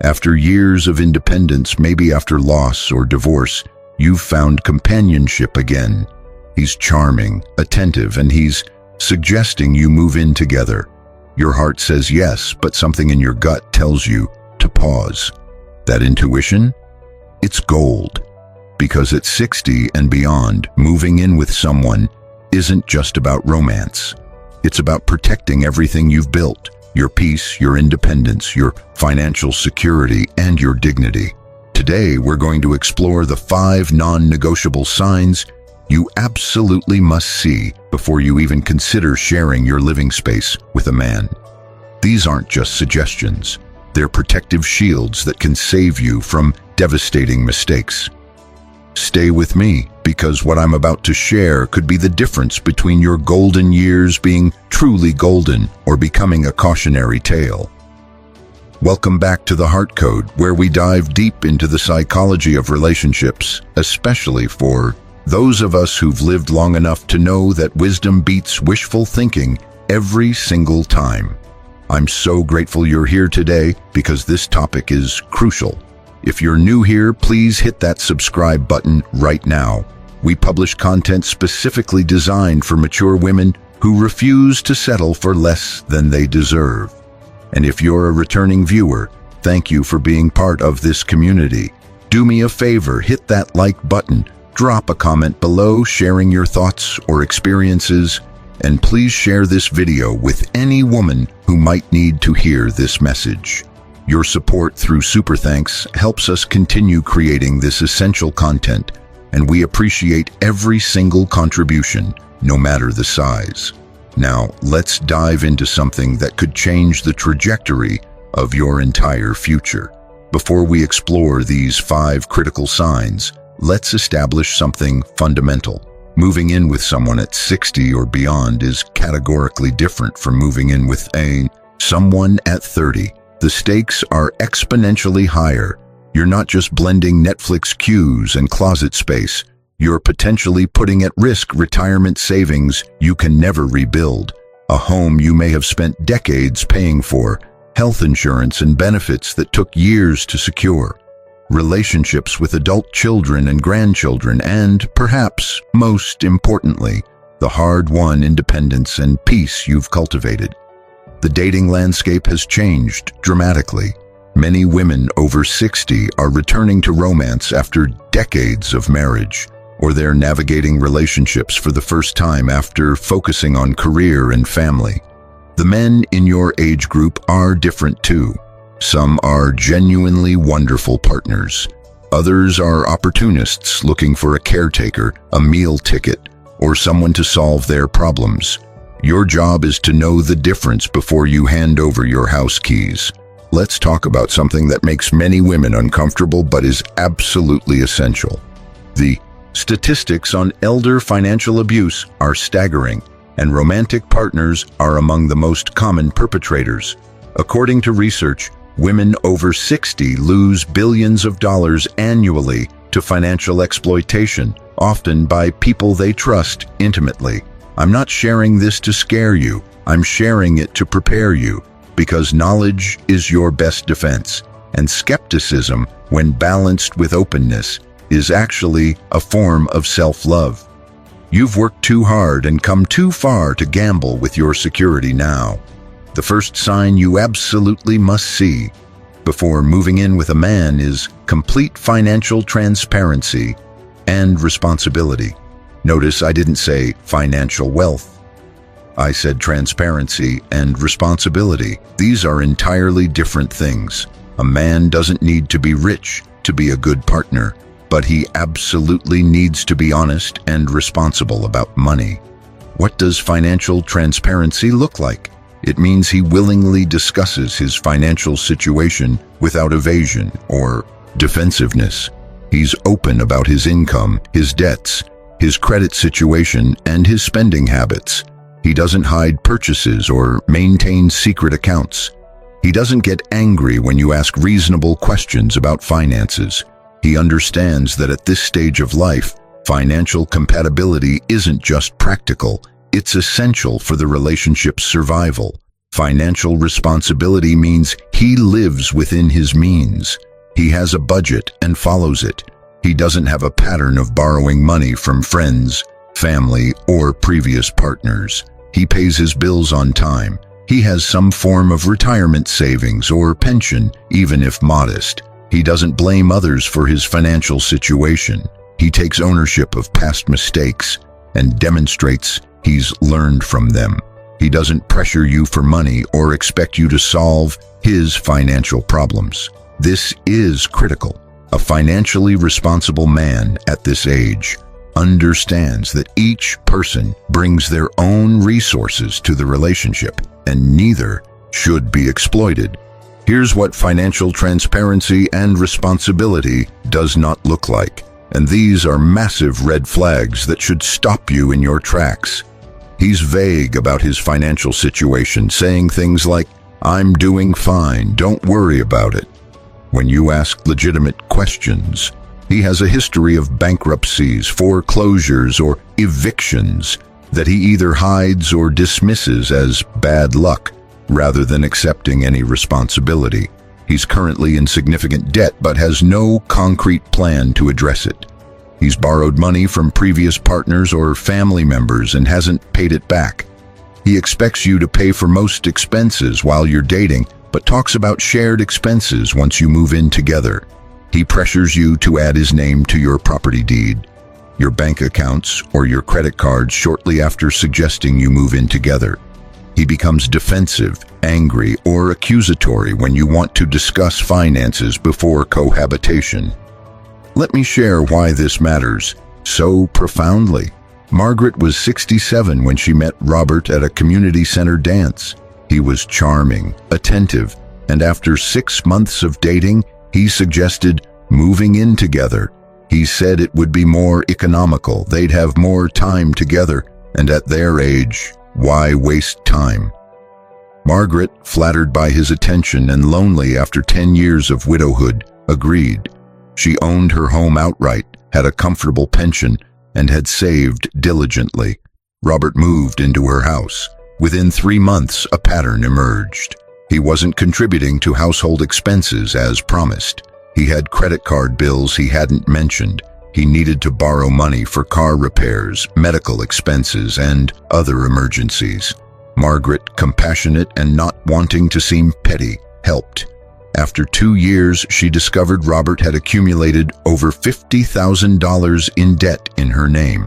After years of independence, maybe after loss or divorce, you've found companionship again. He's charming, attentive, and he's suggesting you move in together. Your heart says yes, but something in your gut tells you to pause. That intuition? It's gold. Because at 60 and beyond, moving in with someone isn't just about romance. It's about protecting everything you've built: your peace, your independence, your financial security, and your dignity. Today, we're going to explore the 5 non-negotiable signs you absolutely must see before you even consider sharing your living space with a man. These aren't just suggestions. They're protective shields that can save you from devastating mistakes. Stay with me, because what I'm about to share could be the difference between your golden years being truly golden or becoming a cautionary tale. Welcome back to The Heart Code, where we dive deep into the psychology of relationships, especially for those of us who've lived long enough to know that wisdom beats wishful thinking every single time. I'm so grateful you're here today because this topic is crucial. If you're new here, please hit that subscribe button right now. We publish content specifically designed for mature women who refuse to settle for less than they deserve. And if you're a returning viewer, thank you for being part of this community. Do me a favor, hit that like button, drop a comment below sharing your thoughts or experiences, and please share this video with any woman who might need to hear this message. Your support through Super Thanks helps us continue creating this essential content, and we appreciate every single contribution, no matter the size. Now, let's dive into something that could change the trajectory of your entire future. Before we explore these 5 critical signs, let's establish something fundamental. Moving in with someone at 60 or beyond is categorically different from moving in with someone at 30. The stakes are exponentially higher. You're not just blending Netflix queues and closet space. You're potentially putting at risk retirement savings you can never rebuild, a home you may have spent decades paying for, health insurance and benefits that took years to secure, relationships with adult children and grandchildren, and, perhaps most importantly, the hard-won independence and peace you've cultivated. The dating landscape has changed dramatically. Many women over 60 are returning to romance after decades of marriage, or they're navigating relationships for the first time after focusing on career and family. The men in your age group are different too. Some are genuinely wonderful partners. Others are opportunists looking for a caretaker, a meal ticket, or someone to solve their problems. Your job is to know the difference before you hand over your house keys. Let's talk about something that makes many women uncomfortable but is absolutely essential. The statistics on elder financial abuse are staggering, and romantic partners are among the most common perpetrators. According to research, women over 60 lose billions of dollars annually to financial exploitation, often by people they trust intimately. I'm not sharing this to scare you. I'm sharing it to prepare you, because knowledge is your best defense, and skepticism, when balanced with openness, is actually a form of self-love. You've worked too hard and come too far to gamble with your security now. The first sign you absolutely must see before moving in with a man is complete financial transparency and responsibility. Notice I didn't say financial wealth. I said transparency and responsibility. These are entirely different things. A man doesn't need to be rich to be a good partner, but he absolutely needs to be honest and responsible about money. What does financial transparency look like? It means he willingly discusses his financial situation without evasion or defensiveness. He's open about his income, his debts, his credit situation, and his spending habits. He doesn't hide purchases or maintain secret accounts. He doesn't get angry when you ask reasonable questions about finances. He understands that at this stage of life, financial compatibility isn't just practical, it's essential for the relationship's survival. Financial responsibility means he lives within his means. He has a budget and follows it. He doesn't have a pattern of borrowing money from friends, family, or previous partners. He pays his bills on time. He has some form of retirement savings or pension, even if modest. He doesn't blame others for his financial situation. He takes ownership of past mistakes and demonstrates he's learned from them. He doesn't pressure you for money or expect you to solve his financial problems. This is critical. A financially responsible man at this age understands that each person brings their own resources to the relationship, and neither should be exploited. Here's what financial transparency and responsibility does not look like, and these are massive red flags that should stop you in your tracks. He's vague about his financial situation, saying things like, "I'm doing fine, don't worry about it." When you ask legitimate questions, he has a history of bankruptcies, foreclosures, or evictions that he either hides or dismisses as bad luck, rather than accepting any responsibility. He's currently in significant debt but has no concrete plan to address it. He's borrowed money from previous partners or family members and hasn't paid it back. He expects you to pay for most expenses while you're dating, but talks about shared expenses once you move in together. He pressures you to add his name to your property deed, your bank accounts, or your credit cards shortly after suggesting you move in together. He becomes defensive, angry, or accusatory when you want to discuss finances before cohabitation. Let me share why this matters so profoundly. Margaret was 67 when she met Robert at a community center dance. He was charming, attentive, and after 6 months of dating, he suggested moving in together. He said it would be more economical, they'd have more time together, and at their age, why waste time? Margaret, flattered by his attention and lonely after 10 years of widowhood, agreed. She owned her home outright, had a comfortable pension, and had saved diligently. Robert moved into her house. Within 3 months, a pattern emerged. He wasn't contributing to household expenses as promised. He had credit card bills he hadn't mentioned. He needed to borrow money for car repairs, medical expenses, and other emergencies. Margaret, compassionate and not wanting to seem petty, helped. After 2 years, she discovered Robert had accumulated over $50,000 in debt in her name.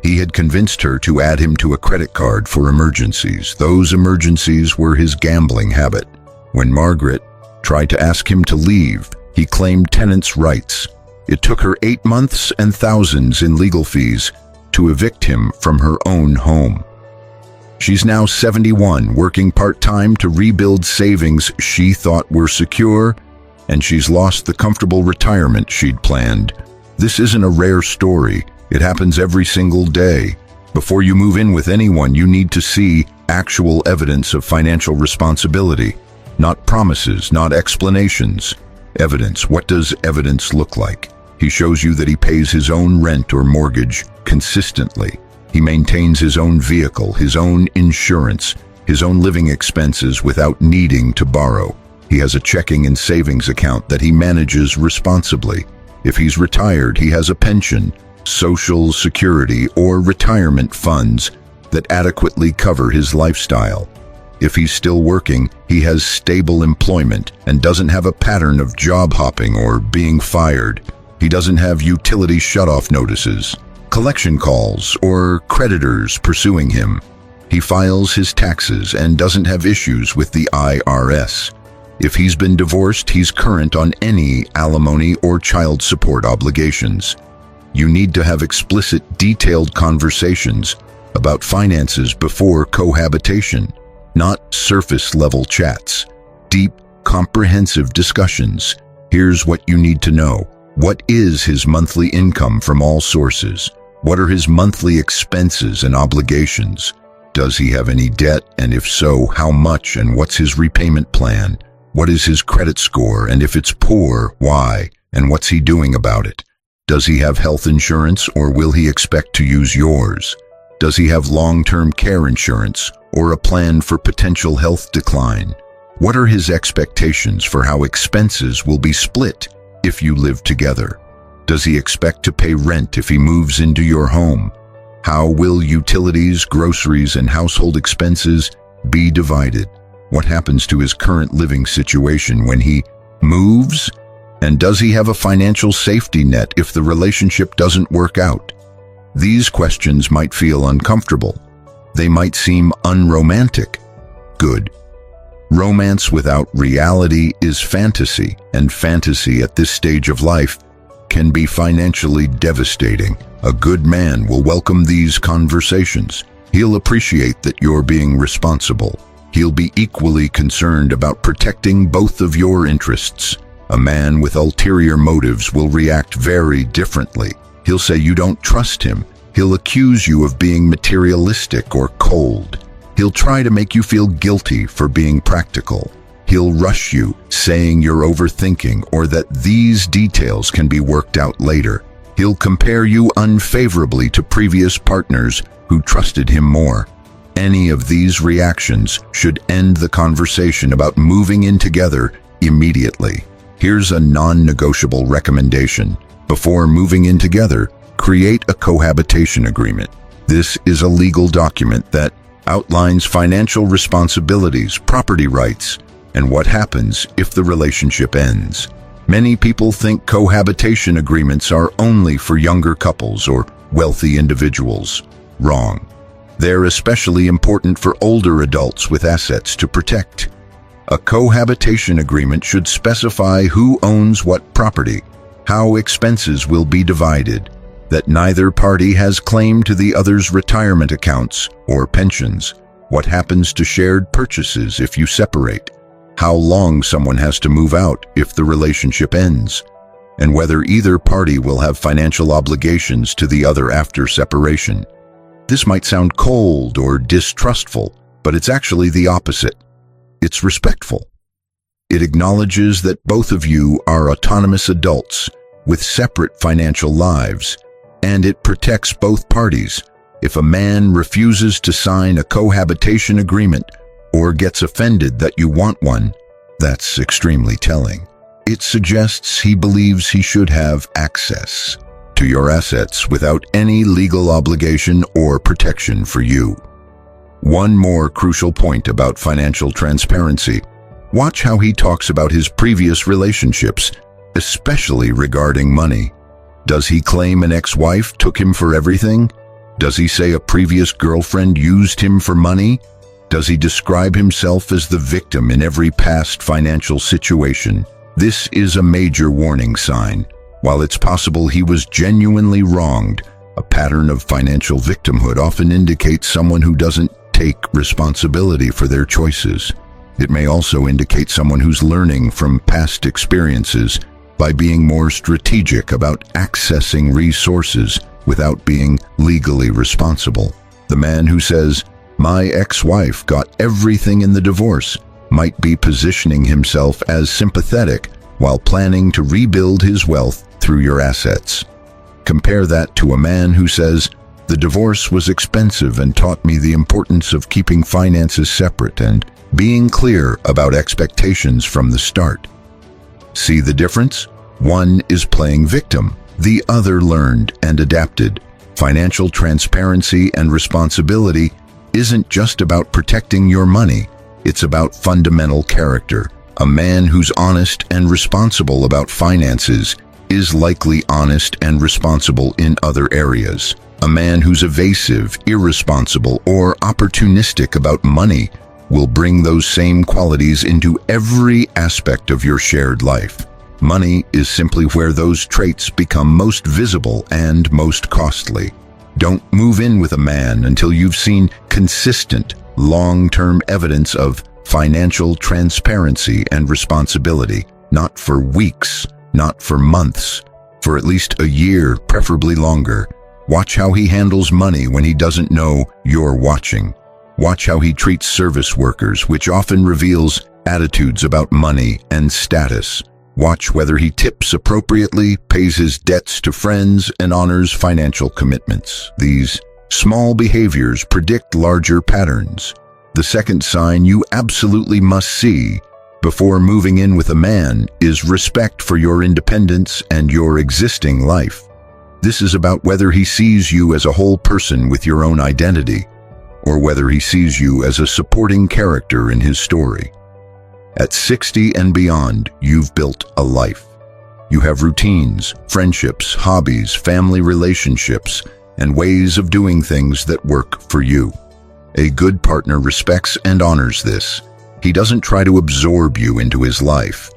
He had convinced her to add him to a credit card for emergencies. Those emergencies were his gambling habit. When Margaret tried to ask him to leave, he claimed tenants' rights. It took her 8 months and thousands in legal fees to evict him from her own home. She's now 71, working part-time to rebuild savings she thought were secure, and she's lost the comfortable retirement she'd planned. This isn't a rare story. It happens every single day. Before you move in with anyone, you need to see actual evidence of financial responsibility. Not promises, not explanations. Evidence. What does evidence look like? He shows you that he pays his own rent or mortgage consistently. He maintains his own vehicle, his own insurance, his own living expenses without needing to borrow. He has a checking and savings account that he manages responsibly. If he's retired, he has a pension, Social Security, or retirement funds that adequately cover his lifestyle. If he's still working, he has stable employment and doesn't have a pattern of job hopping or being fired. He doesn't have utility shutoff notices, collection calls, or creditors pursuing him. He files his taxes and doesn't have issues with the IRS. If he's been divorced, he's current on any alimony or child support obligations. You need to have explicit, detailed conversations about finances before cohabitation, not surface-level chats. Deep, comprehensive discussions. Here's what you need to know. What is his monthly income from all sources? What are his monthly expenses and obligations? Does he have any debt, and if so, how much, and what's his repayment plan? What is his credit score, and if it's poor, why, and what's he doing about it? Does he have health insurance, or will he expect to use yours? Does he have long-term care insurance or a plan for potential health decline? What are his expectations for how expenses will be split if you live together? Does he expect to pay rent if he moves into your home? How will utilities, groceries, and household expenses be divided? What happens to his current living situation when he moves? And does he have a financial safety net if the relationship doesn't work out? These questions might feel uncomfortable. They might seem unromantic. Good. Romance without reality is fantasy, and fantasy at this stage of life can be financially devastating. A good man will welcome these conversations. He'll appreciate that you're being responsible. He'll be equally concerned about protecting both of your interests. A man with ulterior motives will react very differently. He'll say you don't trust him. He'll accuse you of being materialistic or cold. He'll try to make you feel guilty for being practical. He'll rush you, saying you're overthinking or that these details can be worked out later. He'll compare you unfavorably to previous partners who trusted him more. Any of these reactions should end the conversation about moving in together immediately. Here's a non-negotiable recommendation. Before moving in together, create a cohabitation agreement. This is a legal document that outlines financial responsibilities, property rights, and what happens if the relationship ends. Many people think cohabitation agreements are only for younger couples or wealthy individuals. Wrong. They're especially important for older adults with assets to protect. A cohabitation agreement should specify who owns what property, how expenses will be divided, that neither party has claim to the other's retirement accounts or pensions, what happens to shared purchases if you separate, how long someone has to move out if the relationship ends, and whether either party will have financial obligations to the other after separation. This might sound cold or distrustful, but it's actually the opposite. It's respectful. It acknowledges that both of you are autonomous adults with separate financial lives, and it protects both parties. If a man refuses to sign a cohabitation agreement or gets offended that you want one, that's extremely telling. It suggests he believes he should have access to your assets without any legal obligation or protection for you. One more crucial point about financial transparency. Watch how he talks about his previous relationships, especially regarding money. Does he claim an ex-wife took him for everything? Does he say a previous girlfriend used him for money? Does he describe himself as the victim in every past financial situation? This is a major warning sign. While it's possible he was genuinely wronged, a pattern of financial victimhood often indicates someone who doesn't take responsibility for their choices. It may also indicate someone who's learning from past experiences by being more strategic about accessing resources without being legally responsible. The man who says, "My ex-wife got everything in the divorce," might be positioning himself as sympathetic while planning to rebuild his wealth through your assets. Compare that to a man who says, "The divorce was expensive and taught me the importance of keeping finances separate and being clear about expectations from the start." See the difference? One is playing victim. The other learned and adapted. Financial transparency and responsibility isn't just about protecting your money. It's about fundamental character. A man who's honest and responsible about finances is likely honest and responsible in other areas. A man who's evasive, irresponsible, or opportunistic about money will bring those same qualities into every aspect of your shared life. Money is simply where those traits become most visible and most costly. Don't move in with a man until you've seen consistent, long-term evidence of financial transparency and responsibility, not for weeks, not for months, for at least a year, preferably longer. Watch how he handles money when he doesn't know you're watching. Watch how he treats service workers, which often reveals attitudes about money and status. Watch whether he tips appropriately, pays his debts to friends, and honors financial commitments. These Small behaviors predict larger patterns. The second sign you absolutely must see before moving in with a man is respect for your independence and your existing life. This is about whether he sees you as a whole person with your own identity, or whether he sees you as a supporting character in his story. At 60 and beyond, you've built a life. You have routines, friendships, hobbies, family relationships, and ways of doing things that work for you. A good partner respects and honors this. He doesn't try to absorb you into his life.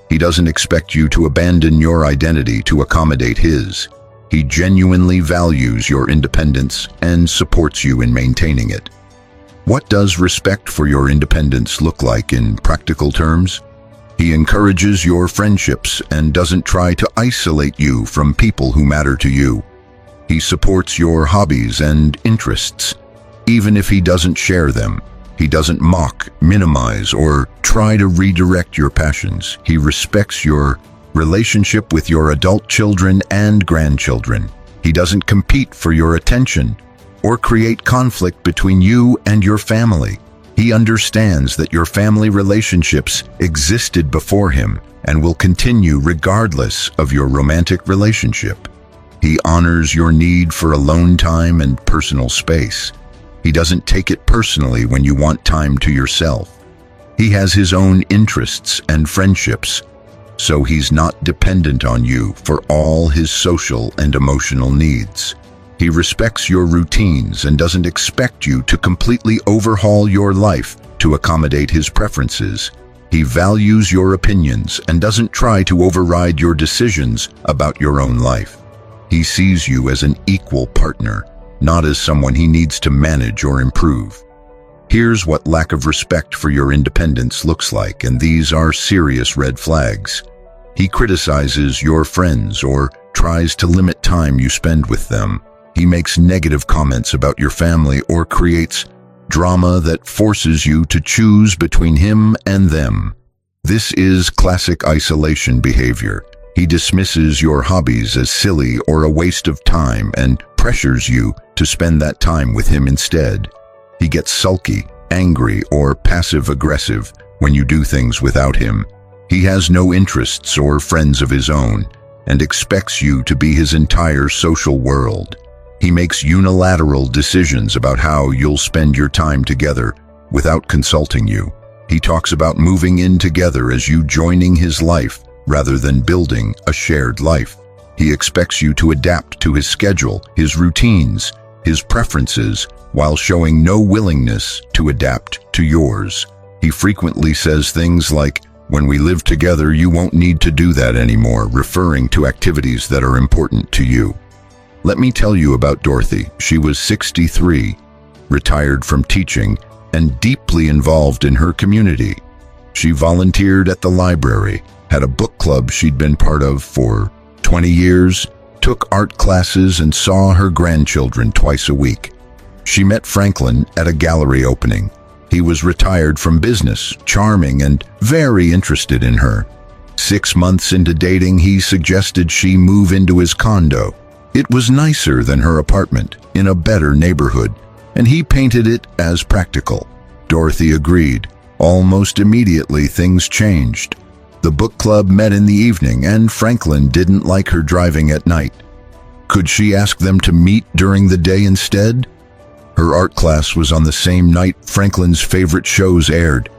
He doesn't expect you to abandon your identity to accommodate his. He genuinely values your independence and supports you in maintaining it. What does respect for your independence look like in practical terms? He encourages your friendships and doesn't try to isolate you from people who matter to you. He supports your hobbies and interests, even if he doesn't share them. He doesn't mock, minimize, or try to redirect your passions. He respects your relationship with your adult children and grandchildren. He doesn't compete for your attention or create conflict between you and your family. He understands that your family relationships existed before him and will continue regardless of your romantic relationship. He honors your need for alone time and personal space. He doesn't take it personally when you want time to yourself. He has his own interests and friendships, so he's not dependent on you for all his social and emotional needs. He respects your routines and doesn't expect you to completely overhaul your life to accommodate his preferences. He values your opinions and doesn't try to override your decisions about your own life. He sees you as an equal partner, not as someone he needs to manage or improve. Here's what lack of respect for your independence looks like, and these are serious red flags. He criticizes your friends or tries to limit time you spend with them. He makes negative comments about your family or creates drama that forces you to choose between him and them. This is classic isolation behavior. He dismisses your hobbies as silly or a waste of time and pressures you to spend that time with him instead. He gets sulky, angry, or passive-aggressive when you do things without him. He has no interests or friends of his own and expects you to be his entire social world. He makes unilateral decisions about how you'll spend your time together without consulting you. He talks about moving in together as you joining his life rather than building a shared life. He expects you to adapt to his schedule, his routines, his preferences, while showing no willingness to adapt to yours. He frequently says things like, "When we live together, you won't need to do that anymore," referring to activities that are important to you. Let me tell you about Dorothy. She was 63, retired from teaching, and deeply involved in her community. She volunteered at the library, had a book club she'd been part of for 20 years, took art classes, and saw her grandchildren twice a week. She met Franklin at a gallery opening. He was retired from business, charming, and very interested in her. 6 months into dating, he suggested she move into his condo. It was nicer than her apartment, in a better neighborhood, and he painted it as practical. Dorothy agreed. Almost immediately, things changed. The book club met in the evening, and Franklin didn't like her driving at night. Could she ask them to meet during the day instead? Her art class was on the same night Franklin's favorite shows aired.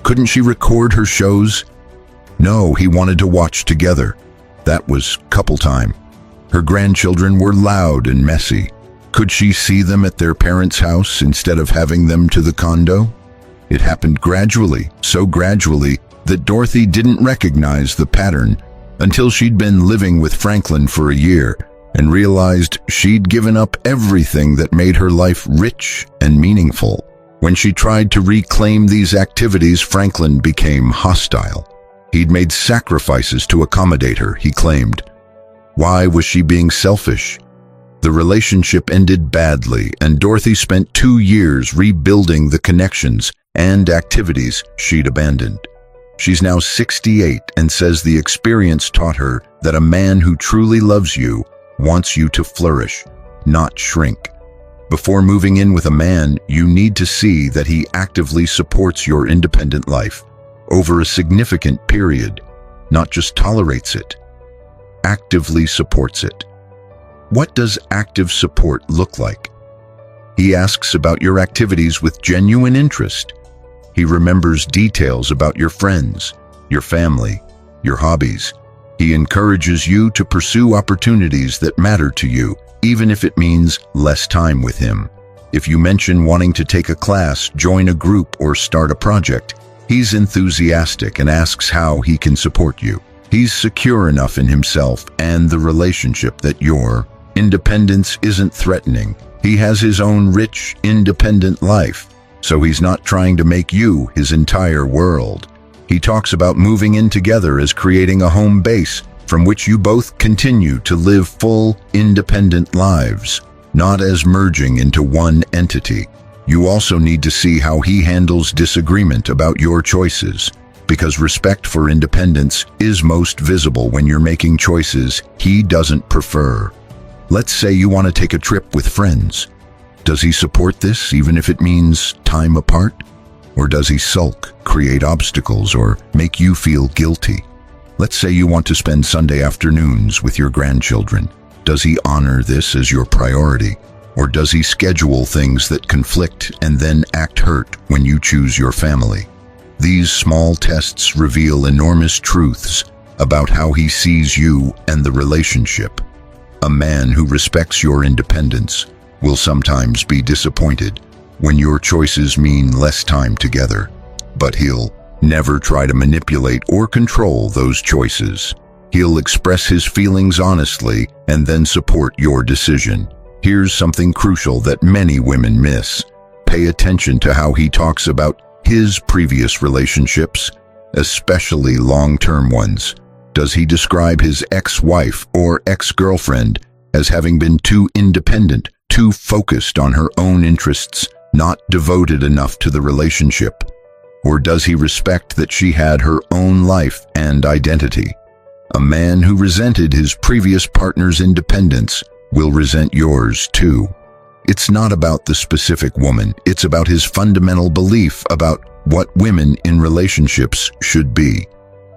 Couldn't she record her shows? No, he wanted to watch together. That was couple time. Her grandchildren were loud and messy. Could she see them at their parents' house instead of having them to the condo? It happened gradually, so gradually that Dorothy didn't recognize the pattern until she'd been living with Franklin for a year and realized she'd given up everything that made her life rich and meaningful. When she tried to reclaim these activities, Franklin became hostile. He'd made sacrifices to accommodate her, he claimed. Why was she being selfish? The relationship ended badly, and Dorothy spent 2 years rebuilding the connections and activities she'd abandoned. She's now 68 and says the experience taught her that a man who truly loves you wants you to flourish, not shrink. Before moving in with a man, you need to see that he actively supports your independent life over a significant period, not just tolerates it. Actively supports it. What does active support look like? He asks about your activities with genuine interest. He remembers details about your friends, your family, your hobbies. He encourages you to pursue opportunities that matter to you, even if it means less time with him. If you mention wanting to take a class, join a group, or start a project, he's enthusiastic and asks how he can support you. He's secure enough in himself and the relationship that your independence isn't threatening. He has his own rich, independent life, so he's not trying to make you his entire world. He talks about moving in together as creating a home base from which you both continue to live full, independent lives, not as merging into one entity. You also need to see how he handles disagreement about your choices, because respect for independence is most visible when you're making choices he doesn't prefer. Let's say you want to take a trip with friends. Does he support this, even if it means time apart? Or does he sulk, create obstacles, or make you feel guilty? Let's say you want to spend Sunday afternoons with your grandchildren. Does he honor this as your priority? Or does he schedule things that conflict and then act hurt when you choose your family? These small tests reveal enormous truths about how he sees you and the relationship. A man who respects your independence will sometimes be disappointed when your choices mean less time together, but he'll never try to manipulate or control those choices. He'll express his feelings honestly and then support your decision. Here's something crucial that many women miss. Pay attention to how he talks about his previous relationships, especially long-term ones. Does he describe his ex-wife or ex-girlfriend as having been too independent, too focused on her own interests, not devoted enough to the relationship? Or does he respect that she had her own life and identity? A man who resented his previous partner's independence will resent yours too. It's not about the specific woman, it's about his fundamental belief about what women in relationships should be.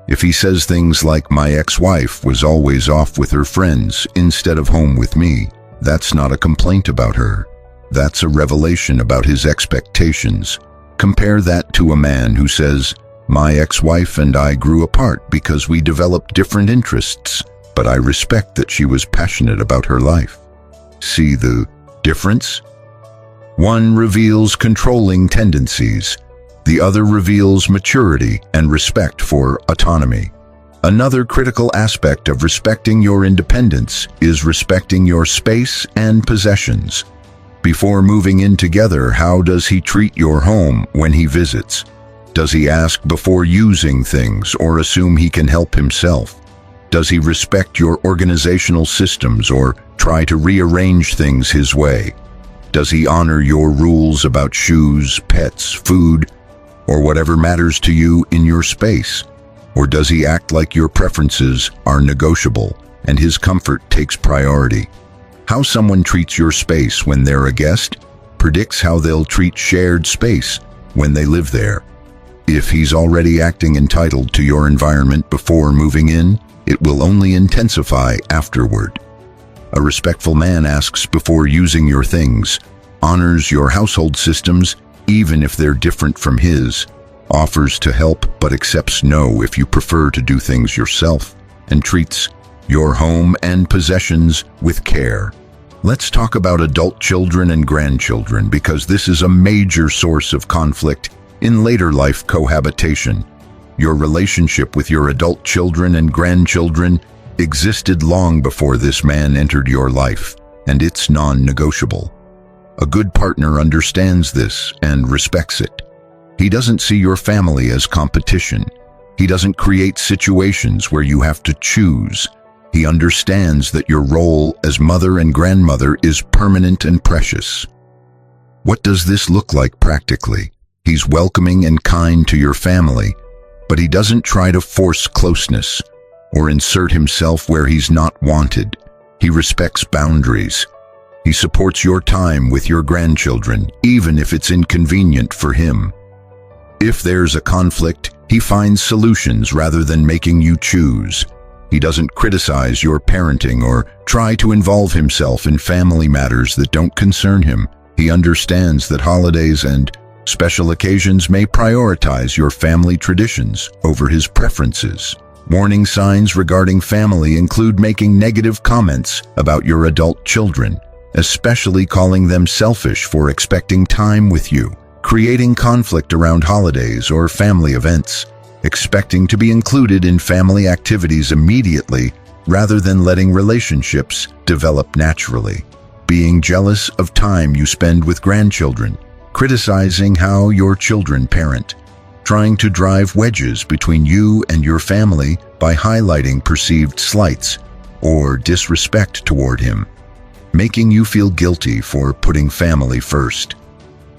If he says things like, "My ex-wife was always off with her friends instead of home with me," that's not a complaint about her. That's a revelation about his expectations. Compare that to a man who says, "My ex-wife and I grew apart because we developed different interests, but I respect that she was passionate about her life." See the difference? One reveals controlling tendencies. The other reveals maturity and respect for autonomy. Another critical aspect of respecting your independence is respecting your space and possessions. Before moving in together, how does he treat your home when he visits? Does he ask before using things or assume he can help himself? Does he respect your organizational systems or try to rearrange things his way? Does he honor your rules about shoes, pets, food, or whatever matters to you in your space? Or does he act like your preferences are negotiable and his comfort takes priority? How someone treats your space when they're a guest predicts how they'll treat shared space when they live there. If he's already acting entitled to your environment before moving in, it will only intensify afterward. A respectful man asks before using your things, honors your household systems even if they're different from his, offers to help but accepts no if you prefer to do things yourself, and treats your home and possessions with care. Let's talk about adult children and grandchildren, because this is a major source of conflict in later life cohabitation. Your relationship with your adult children and grandchildren existed long before this man entered your life, and it's non-negotiable. A good partner understands this and respects it. He doesn't see your family as competition. He doesn't create situations where you have to choose. He understands that your role as mother and grandmother is permanent and precious. What does this look like practically? He's welcoming and kind to your family, but he doesn't try to force closeness or insert himself where he's not wanted. He respects boundaries. He supports your time with your grandchildren, even if it's inconvenient for him. If there's a conflict, he finds solutions rather than making you choose. He doesn't criticize your parenting or try to involve himself in family matters that don't concern him. He understands that holidays and special occasions may prioritize your family traditions over his preferences. Warning signs regarding family include making negative comments about your adult children, especially calling them selfish for expecting time with you, creating conflict around holidays or family events, expecting to be included in family activities immediately rather than letting relationships develop naturally, being jealous of time you spend with grandchildren, criticizing how your children parent, trying to drive wedges between you and your family by highlighting perceived slights or disrespect toward him, making you feel guilty for putting family first.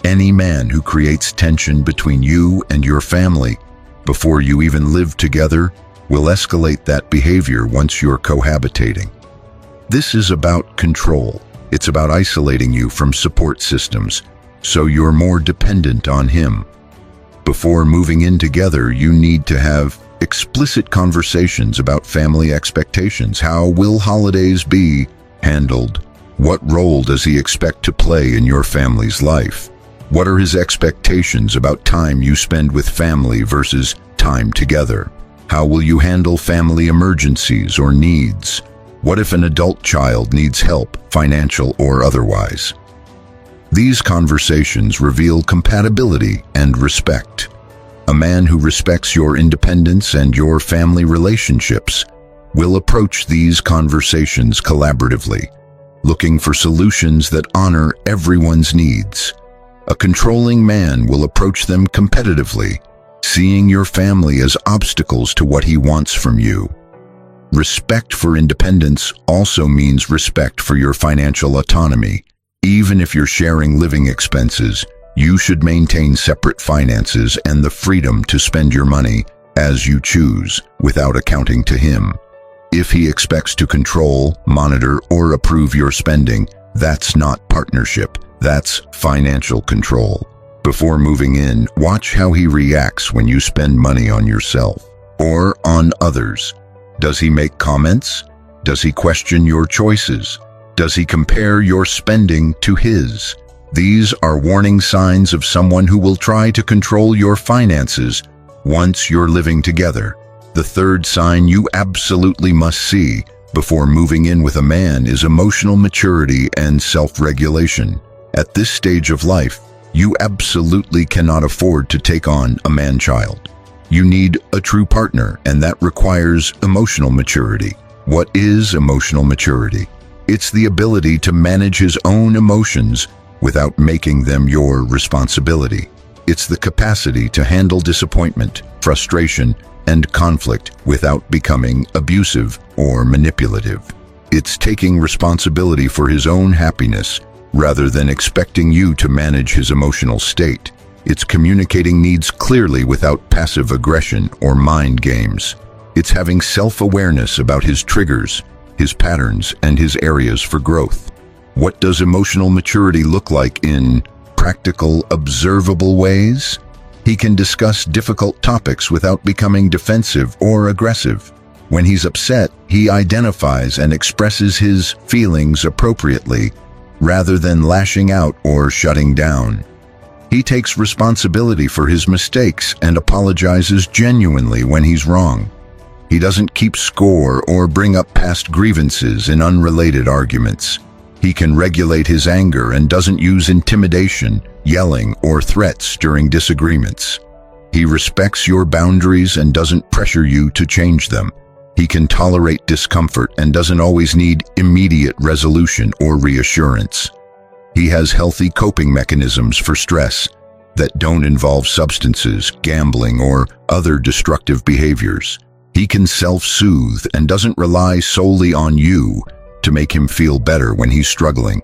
Any man who creates tension between you and your family before you even live together will escalate that behavior once you're cohabitating. This is about control. It's about isolating you from support systems, so you're more dependent on him. Before moving in together, you need to have explicit conversations about family expectations. How will holidays be handled? What role does he expect to play in your family's life? What are his expectations about time you spend with family versus time together? How will you handle family emergencies or needs? What if an adult child needs help, financial or otherwise? These conversations reveal compatibility and respect. A man who respects your independence and your family relationships will approach these conversations collaboratively, looking for solutions that honor everyone's needs. A controlling man will approach them competitively, seeing your family as obstacles to what he wants from you. Respect for independence also means respect for your financial autonomy. Even if you're sharing living expenses, you should maintain separate finances and the freedom to spend your money as you choose without accounting to him. If he expects to control, monitor, or approve your spending, that's not partnership. That's financial control. Before moving in, watch how he reacts when you spend money on yourself or on others. Does he make comments? Does he question your choices? Does he compare your spending to his? These are warning signs of someone who will try to control your finances once you're living together. The third sign you absolutely must see before moving in with a man is emotional maturity and self-regulation. At this stage of life, you absolutely cannot afford to take on a man-child. You need a true partner, and that requires emotional maturity. What is emotional maturity? It's the ability to manage his own emotions without making them your responsibility. It's the capacity to handle disappointment, frustration, and conflict without becoming abusive or manipulative. It's taking responsibility for his own happiness rather than expecting you to manage his emotional state. It's communicating needs clearly without passive aggression or mind games. It's having self-awareness about his triggers, his patterns, and his areas for growth. What does emotional maturity look like in practical, observable ways? He can discuss difficult topics without becoming defensive or aggressive. When he's upset, he identifies and expresses his feelings appropriately, rather than lashing out or shutting down. He takes responsibility for his mistakes and apologizes genuinely when he's wrong. He doesn't keep score or bring up past grievances in unrelated arguments. He can regulate his anger and doesn't use intimidation, yelling, or threats during disagreements. He respects your boundaries and doesn't pressure you to change them. He can tolerate discomfort and doesn't always need immediate resolution or reassurance. He has healthy coping mechanisms for stress that don't involve substances, gambling, or other destructive behaviors. He can self-soothe and doesn't rely solely on you to make him feel better when he's struggling.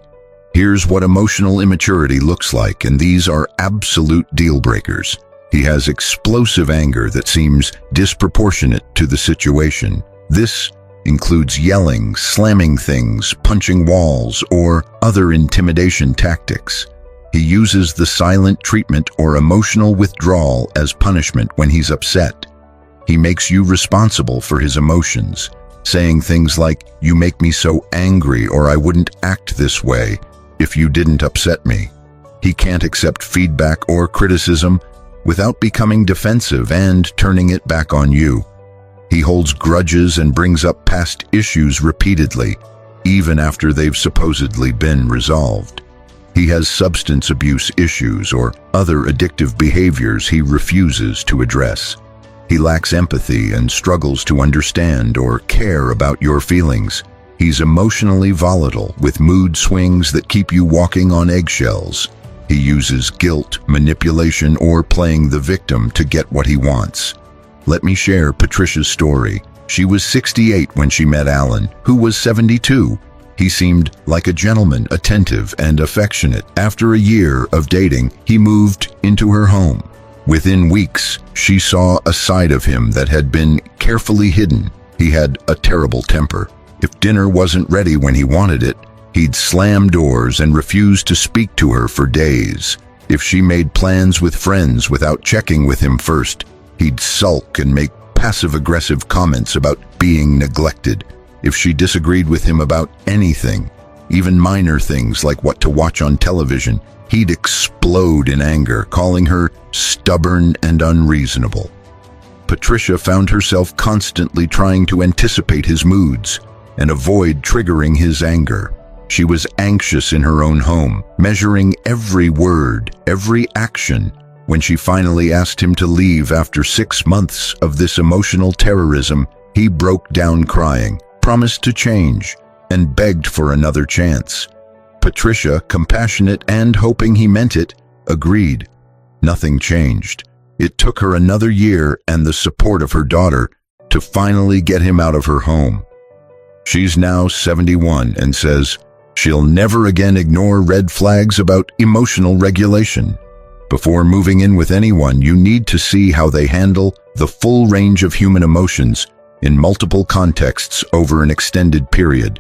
Here's what emotional immaturity looks like, and these are absolute deal breakers. He has explosive anger that seems disproportionate to the situation. This includes yelling, slamming things, punching walls, or other intimidation tactics. He uses the silent treatment or emotional withdrawal as punishment when he's upset. He makes you responsible for his emotions, saying things like, "You make me so angry," or "I wouldn't act this way if you didn't upset me." He can't accept feedback or criticism without becoming defensive and turning it back on you. He holds grudges and brings up past issues repeatedly, even after they've supposedly been resolved. He has substance abuse issues or other addictive behaviors he refuses to address. He lacks empathy and struggles to understand or care about your feelings. He's emotionally volatile with mood swings that keep you walking on eggshells. He uses guilt, manipulation, or playing the victim to get what he wants. Let me share Patricia's story. She was 68 when she met Alan, who was 72. He seemed like a gentleman, attentive and affectionate. After a year of dating, he moved into her home. Within weeks, she saw a side of him that had been carefully hidden. He had a terrible temper. If dinner wasn't ready when he wanted it, he'd slam doors and refuse to speak to her for days. If she made plans with friends without checking with him first, he'd sulk and make passive-aggressive comments about being neglected. If she disagreed with him about anything, even minor things like what to watch on television, he'd explode in anger, calling her stubborn and unreasonable. Patricia found herself constantly trying to anticipate his moods and avoid triggering his anger. She was anxious in her own home, measuring every word, every action. When she finally asked him to leave after 6 months of this emotional terrorism, he broke down crying, promised to change, and begged for another chance. Patricia, compassionate and hoping he meant it, agreed. Nothing changed. It took her another year and the support of her daughter to finally get him out of her home. She's now 71 and says she'll never again ignore red flags about emotional regulation. Before moving in with anyone, you need to see how they handle the full range of human emotions in multiple contexts over an extended period.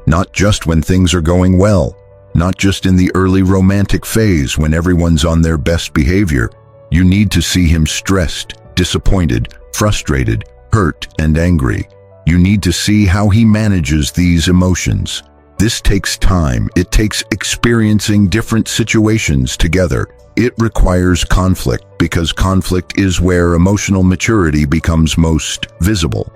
Not just when things are going well, not just in the early romantic phase when everyone's on their best behavior. You need to see him stressed, disappointed, frustrated, hurt, and angry. You need to see how he manages these emotions. This takes time. It takes experiencing different situations together. It requires conflict because conflict is where emotional maturity becomes most visible.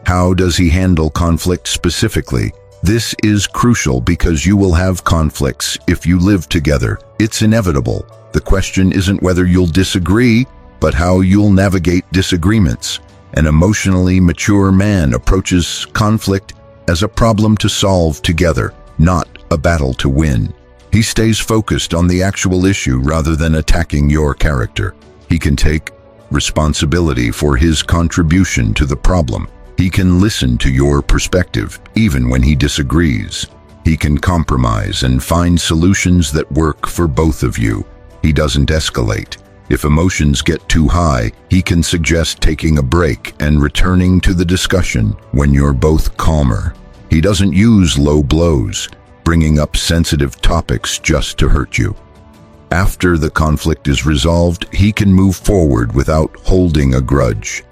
How does he handle conflict specifically? This is crucial because you will have conflicts if you live together. It's inevitable. The question isn't whether you'll disagree, but how you'll navigate disagreements. An emotionally mature man approaches conflict as a problem to solve together, not a battle to win. He stays focused on the actual issue rather than attacking your character. He can take responsibility for his contribution to the problem. He can listen to your perspective, even when he disagrees. He can compromise and find solutions that work for both of you. He doesn't escalate. If emotions get too high, he can suggest taking a break and returning to the discussion when you're both calmer. He doesn't use low blows, bringing up sensitive topics just to hurt you. After the conflict is resolved, he can move forward without holding a grudge.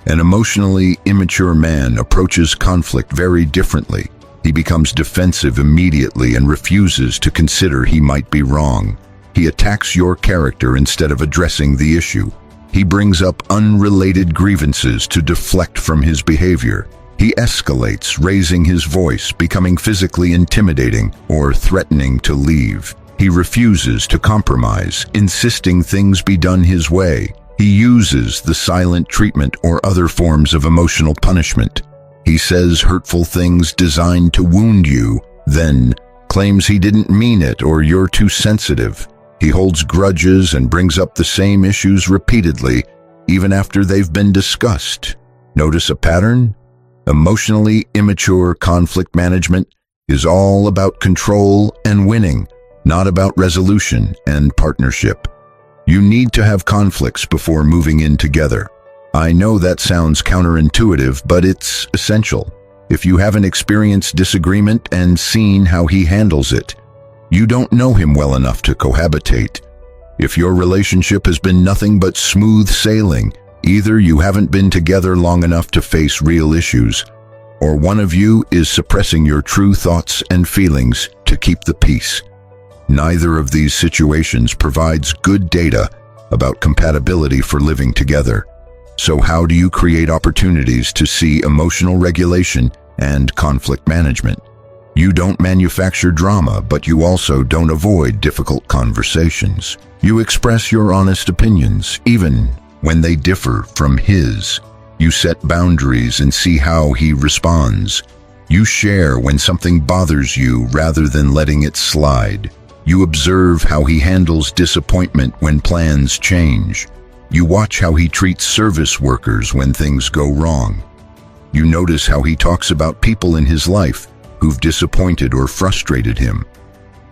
An emotionally immature man approaches conflict very differently. He becomes defensive immediately and refuses to consider he might be wrong. He attacks your character instead of addressing the issue. He brings up unrelated grievances to deflect from his behavior. He escalates, raising his voice, becoming physically intimidating or threatening to leave. He refuses to compromise, insisting things be done his way. He uses the silent treatment or other forms of emotional punishment. He says hurtful things designed to wound you, then claims he didn't mean it or you're too sensitive. He holds grudges and brings up the same issues repeatedly, even after they've been discussed. Notice a pattern? Emotionally immature conflict management is all about control and winning, not about resolution and partnership. You need to have conflicts before moving in together. I know that sounds counterintuitive, but it's essential. If you haven't experienced disagreement and seen how he handles it, you don't know him well enough to cohabitate. If your relationship has been nothing but smooth sailing, either you haven't been together long enough to face real issues, or one of you is suppressing your true thoughts and feelings to keep the peace. Neither of these situations provides good data about compatibility for living together. So how do you create opportunities to see emotional regulation and conflict management? You don't manufacture drama, but you also don't avoid difficult conversations. You express your honest opinions, even when they differ from his. You set boundaries and see how he responds. You share when something bothers you rather than letting it slide. You observe how he handles disappointment when plans change. You watch how he treats service workers when things go wrong. You notice how he talks about people in his life who've disappointed or frustrated him.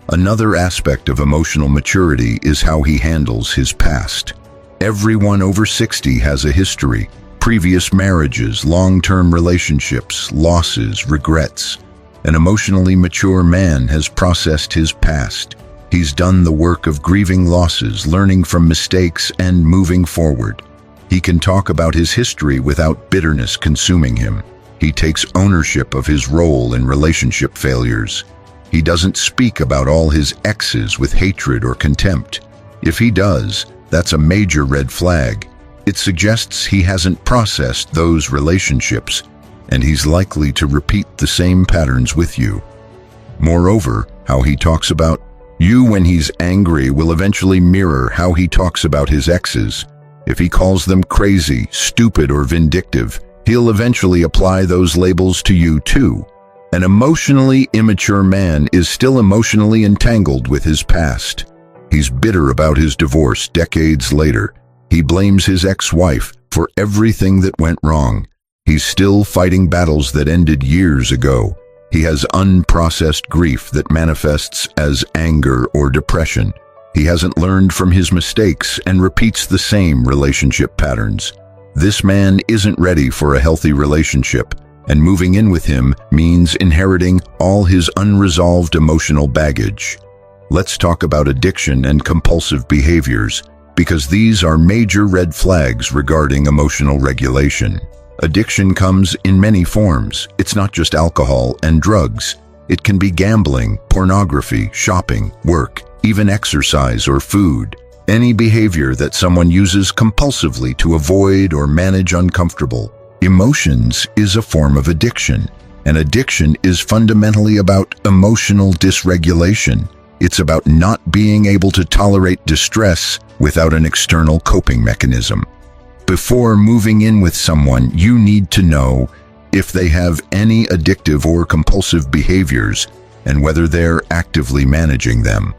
Another aspect of emotional maturity is how he handles his past. Everyone over 60 has a history: previous marriages, long-term relationships, losses, regrets. An emotionally mature man has processed his past. He's done the work of grieving losses, learning from mistakes, and moving forward. He can talk about his history without bitterness consuming him. He takes ownership of his role in relationship failures. He doesn't speak about all his exes with hatred or contempt. If he does, that's a major red flag. It suggests he hasn't processed those relationships, and he's likely to repeat the same patterns with you. Moreover, how he talks about you when he's angry will eventually mirror how he talks about his exes. If he calls them crazy, stupid, or vindictive, he'll eventually apply those labels to you too. An emotionally immature man is still emotionally entangled with his past. He's bitter about his divorce decades later. He blames his ex-wife for everything that went wrong. He's still fighting battles that ended years ago. He has unprocessed grief that manifests as anger or depression. He hasn't learned from his mistakes and repeats the same relationship patterns. This man isn't ready for a healthy relationship, and moving in with him means inheriting all his unresolved emotional baggage. Let's talk about addiction and compulsive behaviors, because these are major red flags regarding emotional regulation. Addiction comes in many forms. It's not just alcohol and drugs. It can be gambling, pornography, shopping, work, even exercise or food. Any behavior that someone uses compulsively to avoid or manage uncomfortable emotions is a form of addiction. And addiction is fundamentally about emotional dysregulation. It's about not being able to tolerate distress without an external coping mechanism. Before moving in with someone, you need to know if they have any addictive or compulsive behaviors and whether they're actively managing them.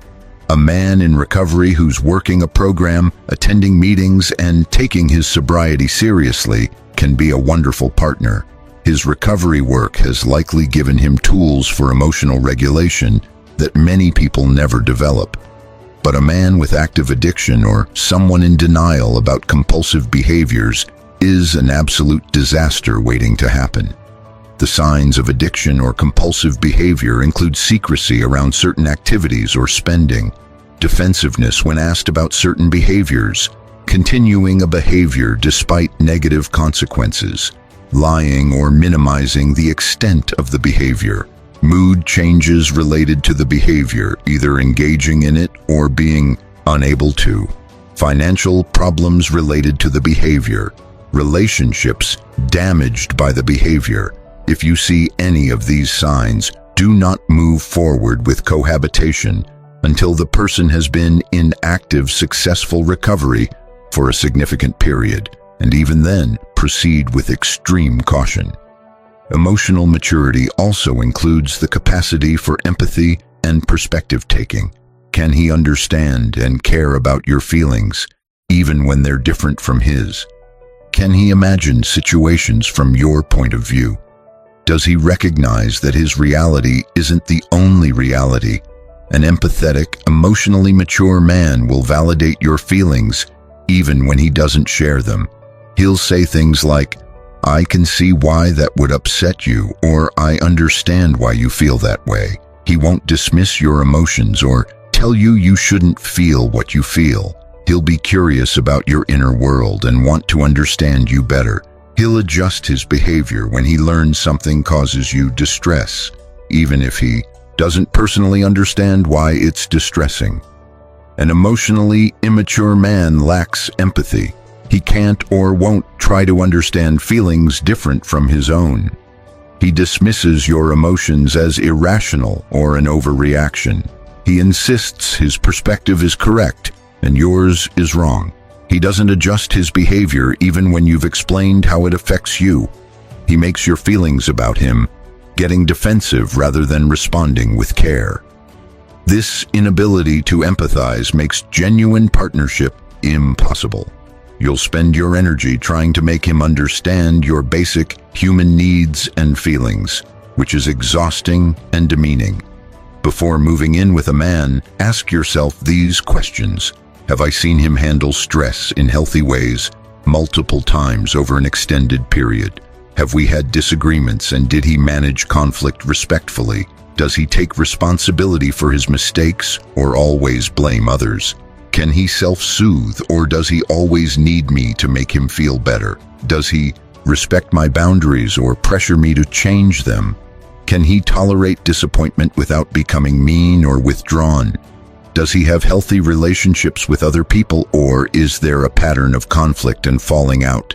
A man in recovery who's working a program, attending meetings, and taking his sobriety seriously can be a wonderful partner. His recovery work has likely given him tools for emotional regulation that many people never develop. But a man with active addiction or someone in denial about compulsive behaviors is an absolute disaster waiting to happen. The signs of addiction or compulsive behavior include secrecy around certain activities or spending, defensiveness when asked about certain behaviors, continuing a behavior despite negative consequences, lying or minimizing the extent of the behavior, mood changes related to the behavior, either engaging in it or being unable to, financial problems related to the behavior, relationships damaged by the behavior. If you see any of these signs, do not move forward with cohabitation until the person has been in active, successful recovery for a significant period, and even then, proceed with extreme caution. Emotional maturity also includes the capacity for empathy and perspective-taking. Can he understand and care about your feelings, even when they're different from his? Can he imagine situations from your point of view? Does he recognize that his reality isn't the only reality? An empathetic, emotionally mature man will validate your feelings even when he doesn't share them. He'll say things like, I can see why that would upset you, or I understand why you feel that way. He won't dismiss your emotions or tell you you shouldn't feel what you feel. He'll be curious about your inner world and want to understand you better. He'll adjust his behavior when he learns something causes you distress, even if he doesn't personally understand why it's distressing. An emotionally immature man lacks empathy. He can't or won't try to understand feelings different from his own. He dismisses your emotions as irrational or an overreaction. He insists his perspective is correct and yours is wrong. He doesn't adjust his behavior even when you've explained how it affects you. He makes your feelings about him getting defensive rather than responding with care. This inability to empathize makes genuine partnership impossible. You'll spend your energy trying to make him understand your basic human needs and feelings, which is exhausting and demeaning. Before moving in with a man, ask yourself these questions. Have I seen him handle stress in healthy ways multiple times over an extended period? Have we had disagreements and did he manage conflict respectfully? Does he take responsibility for his mistakes or always blame others? Can he self-soothe or does he always need me to make him feel better? Does he respect my boundaries or pressure me to change them? Can he tolerate disappointment without becoming mean or withdrawn? Does he have healthy relationships with other people, or is there a pattern of conflict and falling out?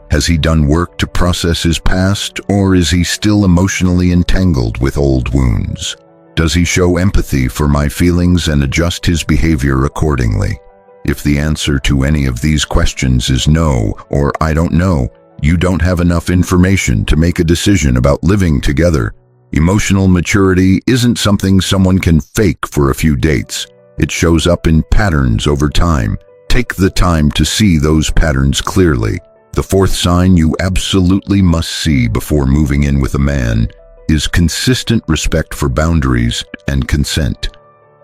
Has he done work to process his past, or is he still emotionally entangled with old wounds? Does he show empathy for my feelings and adjust his behavior accordingly? If the answer to any of these questions is no, or I don't know, you don't have enough information to make a decision about living together. Emotional maturity isn't something someone can fake for a few dates. It shows up in patterns over time. Take the time to see those patterns clearly. The fourth sign you absolutely must see before moving in with a man is consistent respect for boundaries and consent.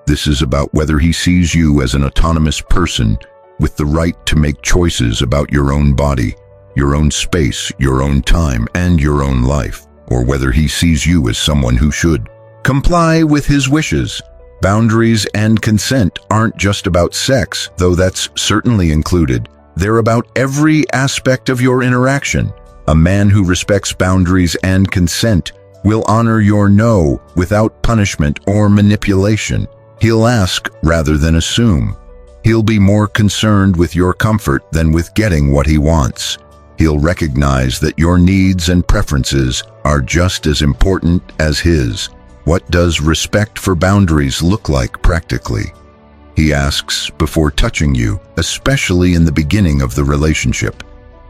This is about whether he sees you as an autonomous person with the right to make choices about your own body, your own space, your own time, and your own life, or whether he sees you as someone who should comply with his wishes. Boundaries and consent aren't just about sex, though that's certainly included. They're about every aspect of your interaction. A man who respects boundaries and consent will honor your no without punishment or manipulation. He'll ask rather than assume. He'll be more concerned with your comfort than with getting what he wants. He'll recognize that your needs and preferences are just as important as his. What does respect for boundaries look like practically? He asks before touching you, especially in the beginning of the relationship,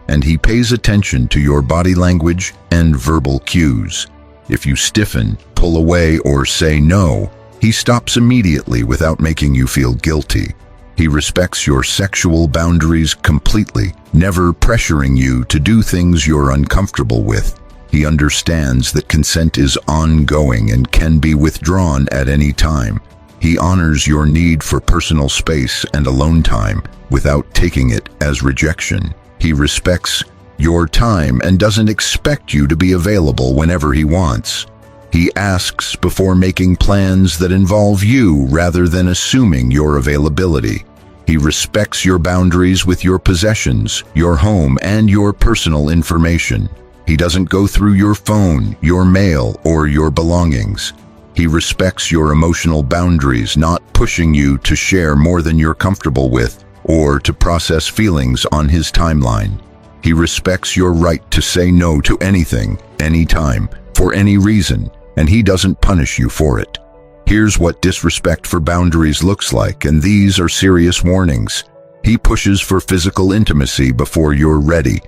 and he pays attention to your body language and verbal cues. If you stiffen, pull away, or say no, he stops immediately without making you feel guilty. He respects your sexual boundaries completely, never pressuring you to do things you're uncomfortable with. He understands that consent is ongoing and can be withdrawn at any time. He honors your need for personal space and alone time without taking it as rejection. He respects your time and doesn't expect you to be available whenever he wants. He asks before making plans that involve you rather than assuming your availability. He respects your boundaries with your possessions, your home, and your personal information. He doesn't go through your phone, your mail, or your belongings. He respects your emotional boundaries, not pushing you to share more than you're comfortable with or to process feelings on his timeline. He respects your right to say no to anything, anytime, for any reason, and he doesn't punish you for it. Here's what disrespect for boundaries looks like, and these are serious warnings. He pushes for physical intimacy before you're ready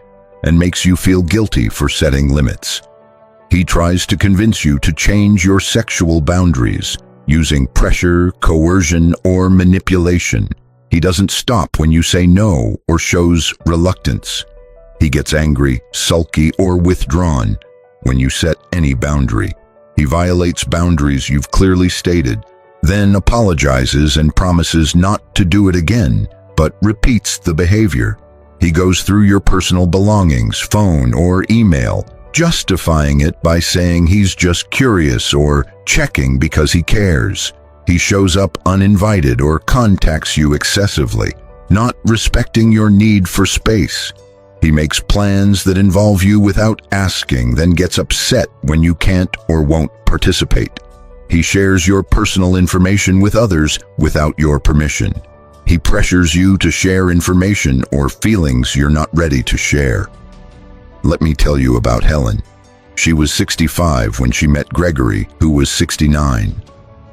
and makes you feel guilty for setting limits. He tries to convince you to change your sexual boundaries using pressure, coercion, or manipulation. He doesn't stop when you say no or shows reluctance. He gets angry, sulky, or withdrawn when you set any boundary. He violates boundaries you've clearly stated, then apologizes and promises not to do it again, but repeats the behavior. He goes through your personal belongings, phone or email, justifying it by saying he's just curious or checking because he cares. He shows up uninvited or contacts you excessively, not respecting your need for space. He makes plans that involve you without asking, then gets upset when you can't or won't participate. He shares your personal information with others without your permission. He pressures you to share information or feelings you're not ready to share. Let me tell you about Helen. She was 65 when she met Gregory, who was 69.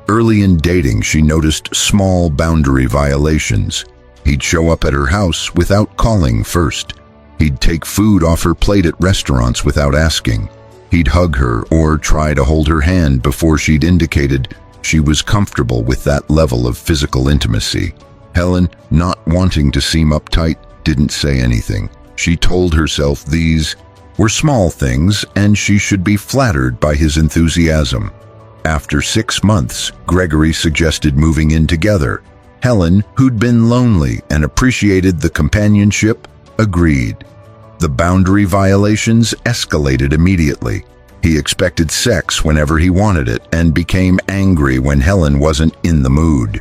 Early in dating, she noticed small boundary violations. He'd show up at her house without calling first. He'd take food off her plate at restaurants without asking. He'd hug her or try to hold her hand before she'd indicated she was comfortable with that level of physical intimacy. Helen, not wanting to seem uptight, didn't say anything. She told herself these were small things and she should be flattered by his enthusiasm. After 6 months, Gregory suggested moving in together. Helen, who'd been lonely and appreciated the companionship, agreed. The boundary violations escalated immediately. He expected sex whenever he wanted it and became angry when Helen wasn't in the mood.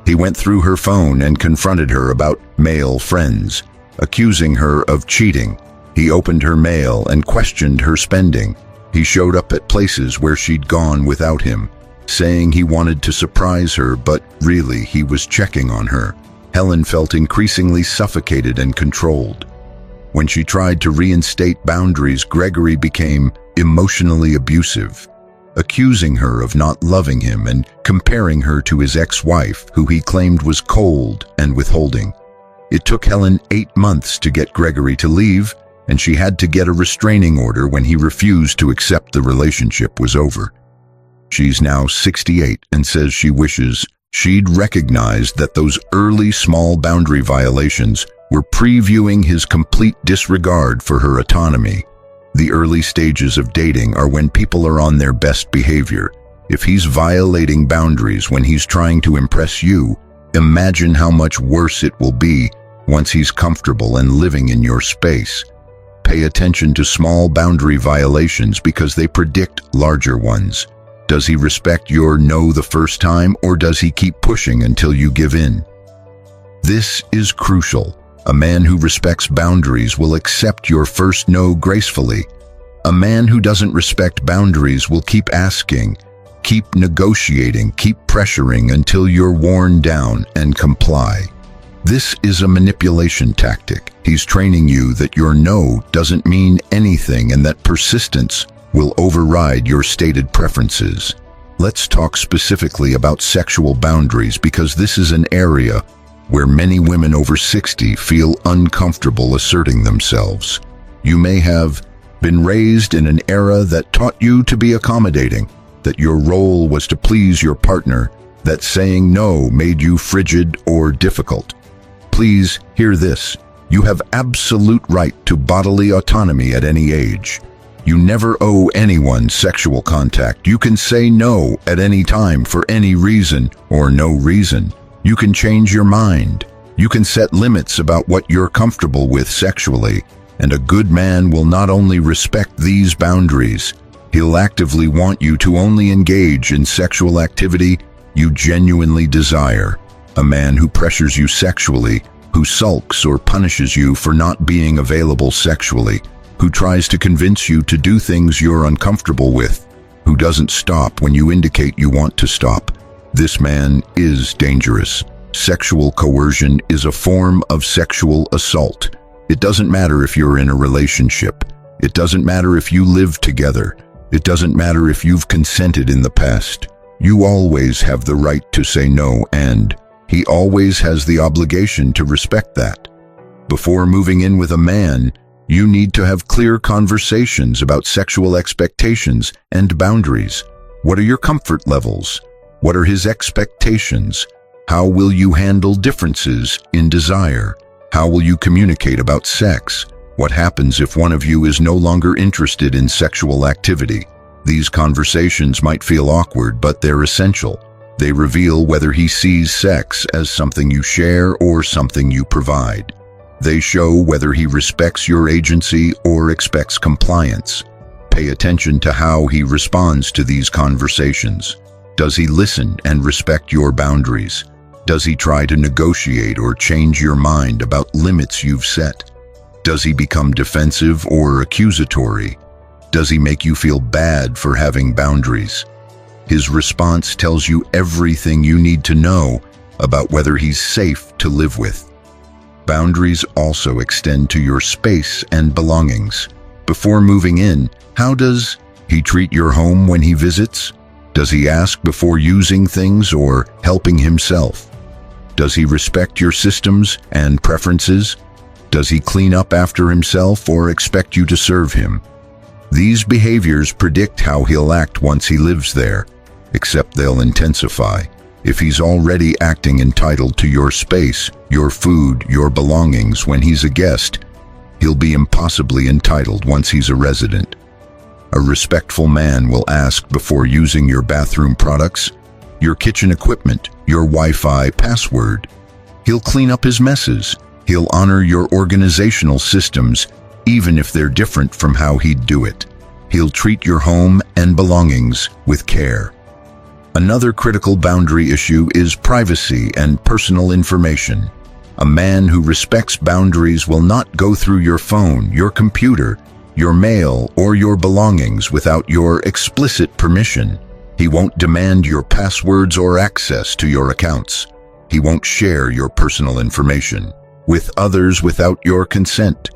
He went through her phone and confronted her about male friends, accusing her of cheating. He opened her mail and questioned her spending. He showed up at places where she'd gone without him, saying he wanted to surprise her, but really he was checking on her. Helen felt increasingly suffocated and controlled. When she tried to reinstate boundaries, Gregory became emotionally abusive, accusing her of not loving him and comparing her to his ex-wife, who he claimed was cold and withholding. It took Helen 8 months to get Gregory to leave, and she had to get a restraining order when he refused to accept the relationship was over. She's now 68 and says she wishes she'd recognized that those early small boundary violations were previewing his complete disregard for her autonomy. The early stages of dating are when people are on their best behavior. If he's violating boundaries when he's trying to impress you, imagine how much worse it will be once he's comfortable and living in your space. Pay attention to small boundary violations because they predict larger ones. Does he respect your no the first time, or does he keep pushing until you give in? This is crucial. A man who respects boundaries will accept your first no gracefully. A man who doesn't respect boundaries will keep asking, keep negotiating, keep pressuring until you're worn down and comply. This is a manipulation tactic. He's training you that your no doesn't mean anything and that persistence will override your stated preferences. Let's talk specifically about sexual boundaries because this is an area where many women over 60 feel uncomfortable asserting themselves. You may have been raised in an era that taught you to be accommodating, that your role was to please your partner, that saying no made you frigid or difficult. Please hear this. You have absolute right to bodily autonomy at any age. You never owe anyone sexual contact. You can say no at any time for any reason or no reason. You can change your mind. You can set limits about what you're comfortable with sexually. And a good man will not only respect these boundaries, he'll actively want you to only engage in sexual activity you genuinely desire. A man who pressures you sexually, who sulks or punishes you for not being available sexually, who tries to convince you to do things you're uncomfortable with, who doesn't stop when you indicate you want to stop. This man is dangerous. Sexual coercion is a form of sexual assault. It doesn't matter if you're in a relationship. It doesn't matter if you live together. It doesn't matter if you've consented in the past. You always have the right to say no, and he always has the obligation to respect that. Before moving in with a man, you need to have clear conversations about sexual expectations and boundaries. What are your comfort levels? What are his expectations? How will you handle differences in desire? How will you communicate about sex? What happens if one of you is no longer interested in sexual activity? These conversations might feel awkward, but they're essential. They reveal whether he sees sex as something you share or something you provide. They show whether he respects your agency or expects compliance. Pay attention to how he responds to these conversations. Does he listen and respect your boundaries? Does he try to negotiate or change your mind about limits you've set? Does he become defensive or accusatory? Does he make you feel bad for having boundaries? His response tells you everything you need to know about whether he's safe to live with. Boundaries also extend to your space and belongings. Before moving in, how does he treat your home when he visits? Does he ask before using things or helping himself? Does he respect your systems and preferences? Does he clean up after himself or expect you to serve him? These behaviors predict how he'll act once he lives there, except they'll intensify. If he's already acting entitled to your space, your food, your belongings when he's a guest, he'll be impossibly entitled once he's a resident. A respectful man will ask before using your bathroom products, your kitchen equipment, your Wi-Fi password. He'll clean up his messes. He'll honor your organizational systems, even if they're different from how he'd do it. He'll treat your home and belongings with care. Another critical boundary issue is privacy and personal information. A man who respects boundaries will not go through your phone, your computer, your mail, or your belongings without your explicit permission. He won't demand your passwords or access to your accounts. He won't share your personal information with others without your consent.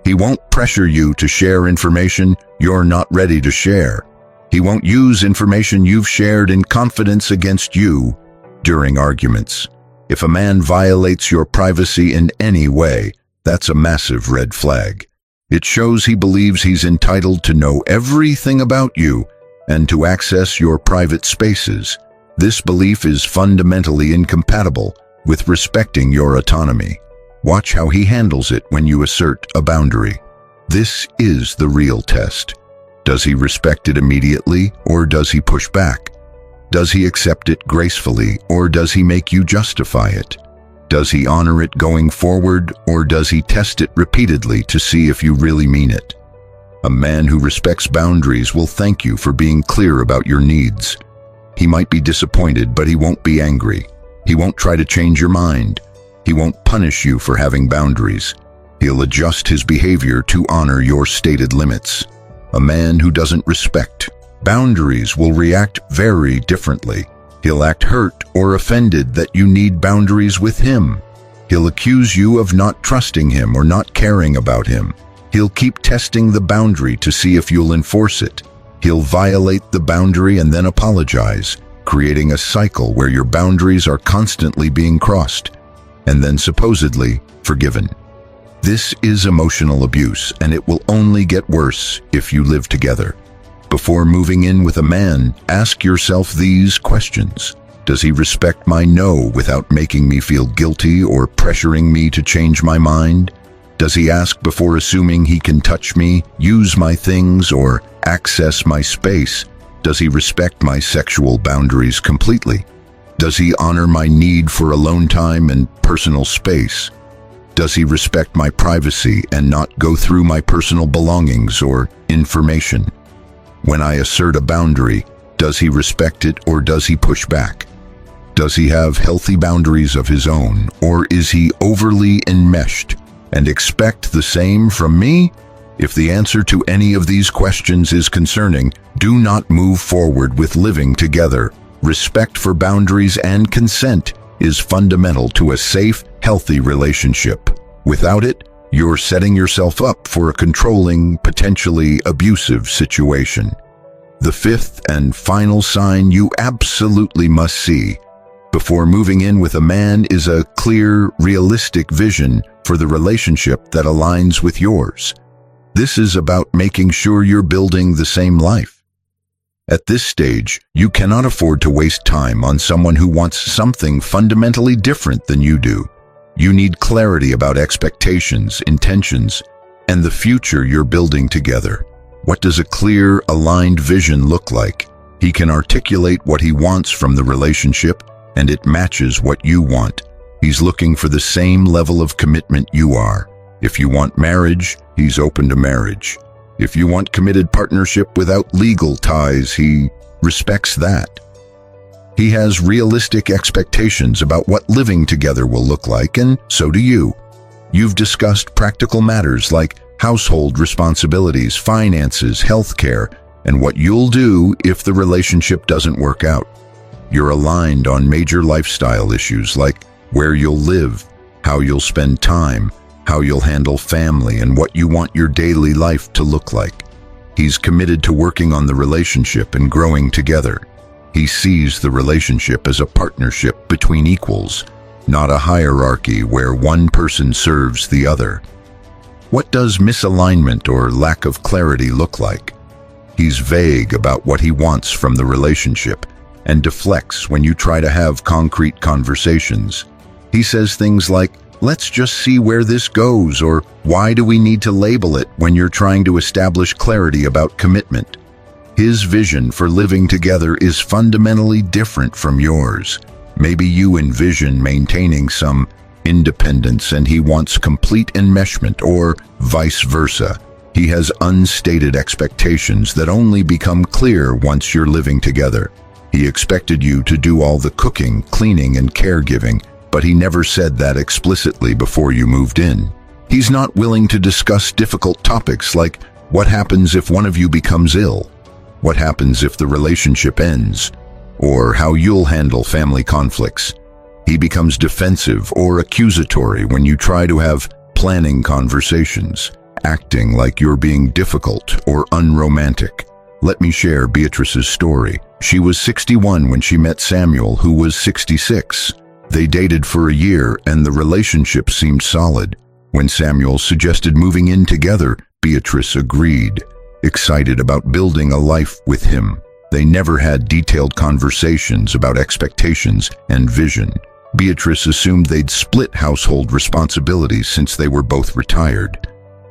He won't pressure you to share information you're not ready to share. He won't use information you've shared in confidence against you during arguments. If a man violates your privacy in any way, that's a massive red flag. It shows he believes he's entitled to know everything about you and to access your private spaces. This belief is fundamentally incompatible with respecting your autonomy. Watch how he handles it when you assert a boundary. This is the real test. Does he respect it immediately, or does he push back? Does he accept it gracefully, or does he make you justify it? Does he honor it going forward, or does he test it repeatedly to see if you really mean it? A man who respects boundaries will thank you for being clear about your needs. He might be disappointed, but he won't be angry. He won't try to change your mind. He won't punish you for having boundaries. He'll adjust his behavior to honor your stated limits. A man who doesn't respect boundaries will react very differently. He'll act hurt or offended that you need boundaries with him. He'll accuse you of not trusting him or not caring about him. He'll keep testing the boundary to see if you'll enforce it. He'll violate the boundary and then apologize, creating a cycle where your boundaries are constantly being crossed and then supposedly forgiven. This is emotional abuse, and it will only get worse if you live together. Before moving in with a man, ask yourself these questions. Does he respect my no without making me feel guilty or pressuring me to change my mind? Does he ask before assuming he can touch me, use my things, or access my space? Does he respect my sexual boundaries completely? Does he honor my need for alone time and personal space? Does he respect my privacy and not go through my personal belongings or information? When I assert a boundary, does he respect it or does he push back? Does he have healthy boundaries of his own, or is he overly enmeshed and expect the same from me? If the answer to any of these questions is concerning, do not move forward with living together. Respect for boundaries and consent is fundamental to a safe, healthy relationship. Without it, you're setting yourself up for a controlling, potentially abusive situation. The fifth and final sign you absolutely must see before moving in with a man is a clear, realistic vision for the relationship that aligns with yours. This is about making sure you're building the same life. At this stage, you cannot afford to waste time on someone who wants something fundamentally different than you do. You need clarity about expectations, intentions, and the future you're building together. What does a clear, aligned vision look like? He can articulate what he wants from the relationship, and it matches what you want. He's looking for the same level of commitment you are. If you want marriage, he's open to marriage. If you want committed partnership without legal ties, he respects that. He has realistic expectations about what living together will look like, and so do you. You've discussed practical matters like household responsibilities, finances, healthcare, and what you'll do if the relationship doesn't work out. You're aligned on major lifestyle issues like where you'll live, how you'll spend time, how you'll handle family, and what you want your daily life to look like. He's committed to working on the relationship and growing together. He sees the relationship as a partnership between equals, not a hierarchy where one person serves the other. What does misalignment or lack of clarity look like? He's vague about what he wants from the relationship and deflects when you try to have concrete conversations. He says things like, "Let's just see where this goes," or "Why do we need to label it?" when you're trying to establish clarity about commitment. His vision for living together is fundamentally different from yours. Maybe you envision maintaining some independence and he wants complete enmeshment, or vice versa. He has unstated expectations that only become clear once you're living together. He expected you to do all the cooking, cleaning, and caregiving, but he never said that explicitly before you moved in. He's not willing to discuss difficult topics like what happens if one of you becomes ill, what happens if the relationship ends, or how you'll handle family conflicts. He becomes defensive or accusatory when you try to have planning conversations, acting like you're being difficult or unromantic. Let me share Beatrice's story. She was 61 when she met Samuel, who was 66. They dated for a year and the relationship seemed solid. When Samuel suggested moving in together, Beatrice agreed, excited about building a life with him. They never had detailed conversations about expectations and vision. Beatrice assumed they'd split household responsibilities since they were both retired.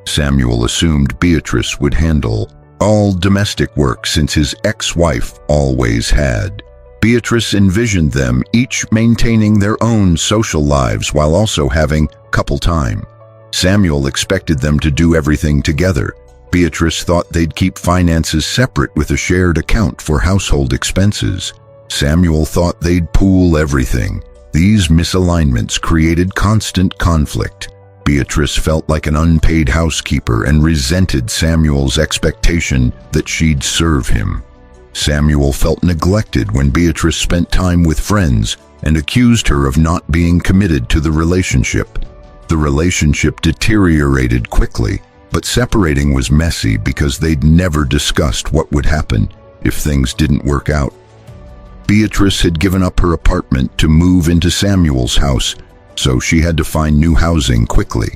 Samuel assumed Beatrice would handle all domestic work since his ex-wife always had. Beatrice envisioned them each maintaining their own social lives while also having couple time. Samuel expected them to do everything together. Beatrice thought they'd keep finances separate with a shared account for household expenses. Samuel thought they'd pool everything. These misalignments created constant conflict. Beatrice felt like an unpaid housekeeper and resented Samuel's expectation that she'd serve him. Samuel felt neglected when Beatrice spent time with friends and accused her of not being committed to the relationship. The relationship deteriorated quickly, but separating was messy because they'd never discussed what would happen if things didn't work out. Beatrice had given up her apartment to move into Samuel's house, so she had to find new housing quickly.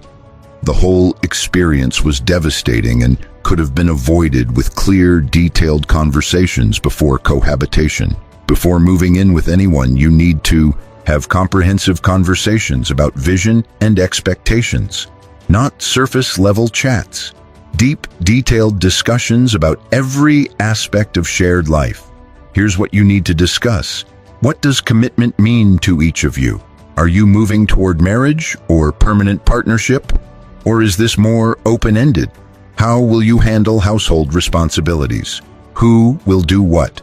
The whole experience was devastating and could have been avoided with clear, detailed conversations before cohabitation. Before moving in with anyone, you need to have comprehensive conversations about vision and expectations, not surface-level chats. Deep, detailed discussions about every aspect of shared life. Here's what you need to discuss. What does commitment mean to each of you? Are you moving toward marriage or permanent partnership? Or is this more open-ended? How will you handle household responsibilities? Who will do what?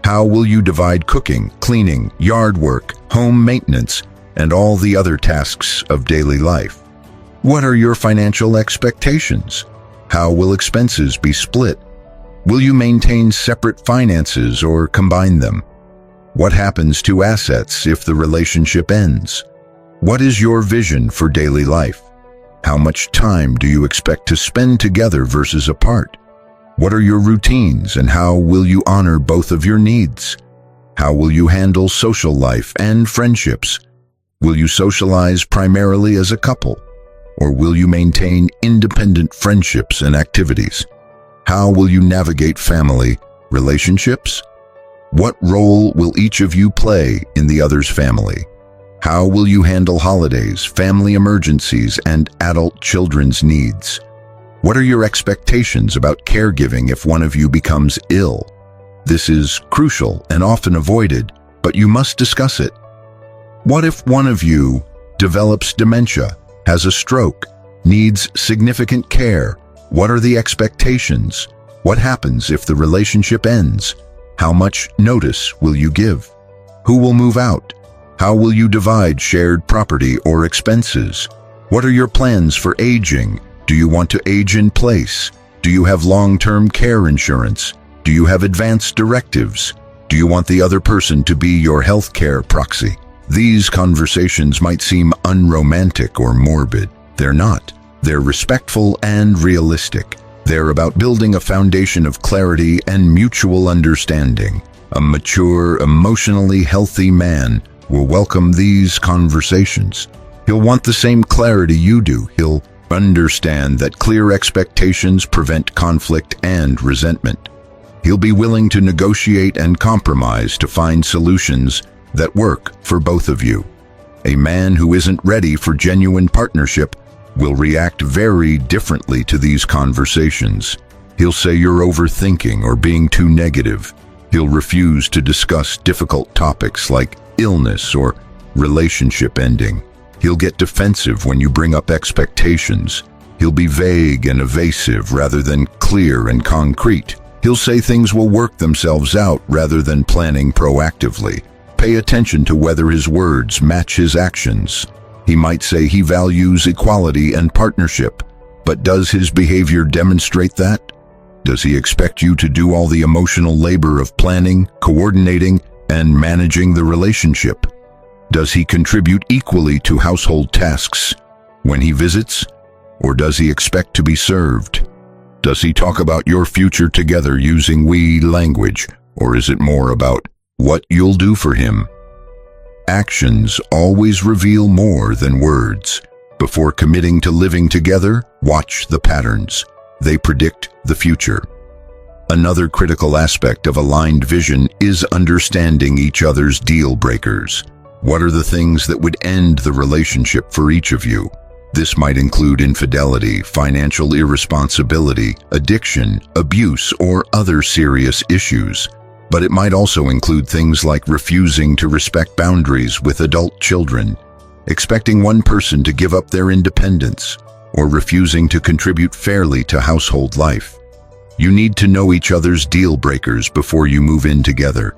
How will you divide cooking, cleaning, yard work, home maintenance, and all the other tasks of daily life? What are your financial expectations? How will expenses be split? Will you maintain separate finances or combine them? What happens to assets if the relationship ends? What is your vision for daily life? How much time do you expect to spend together versus apart? What are your routines and how will you honor both of your needs? How will you handle social life and friendships? Will you socialize primarily as a couple? Or will you maintain independent friendships and activities? How will you navigate family relationships? What role will each of you play in the other's family? How will you handle holidays, family emergencies, and adult children's needs? What are your expectations about caregiving if one of you becomes ill? This is crucial and often avoided, but you must discuss it. What if one of you develops dementia, has a stroke, needs significant care? What are the expectations? What happens if the relationship ends? How much notice will you give? Who will move out? How will you divide shared property or expenses? What are your plans for aging? Do you want to age in place? Do you have long-term care insurance? Do you have advance directives? Do you want the other person to be your healthcare proxy? These conversations might seem unromantic or morbid. They're not. They're respectful and realistic. They're about building a foundation of clarity and mutual understanding. A mature, emotionally healthy man will welcome these conversations. He'll want the same clarity you do. He'll understand that clear expectations prevent conflict and resentment. He'll be willing to negotiate and compromise to find solutions that work for both of you. A man who isn't ready for genuine partnership will react very differently to these conversations. He'll say you're overthinking or being too negative. He'll refuse to discuss difficult topics like illness or relationship ending. He'll get defensive when you bring up expectations. He'll be vague and evasive rather than clear and concrete. He'll say things will work themselves out rather than planning proactively. Pay attention to whether his words match his actions. He might say he values equality and partnership, but does his behavior demonstrate that? Does he expect you to do all the emotional labor of planning, coordinating, and managing the relationship? Does he contribute equally to household tasks when he visits, or does he expect to be served? Does he talk about your future together using we language, or is it more about what you'll do for him? Actions always reveal more than words. Before committing to living together, watch the patterns. They predict the future. Another critical aspect of aligned vision is understanding each other's deal breakers. What are the things that would end the relationship for each of you? This might include infidelity, financial irresponsibility, addiction, abuse, or other serious issues. But it might also include things like refusing to respect boundaries with adult children, expecting one person to give up their independence, or refusing to contribute fairly to household life. You need to know each other's deal breakers before you move in together,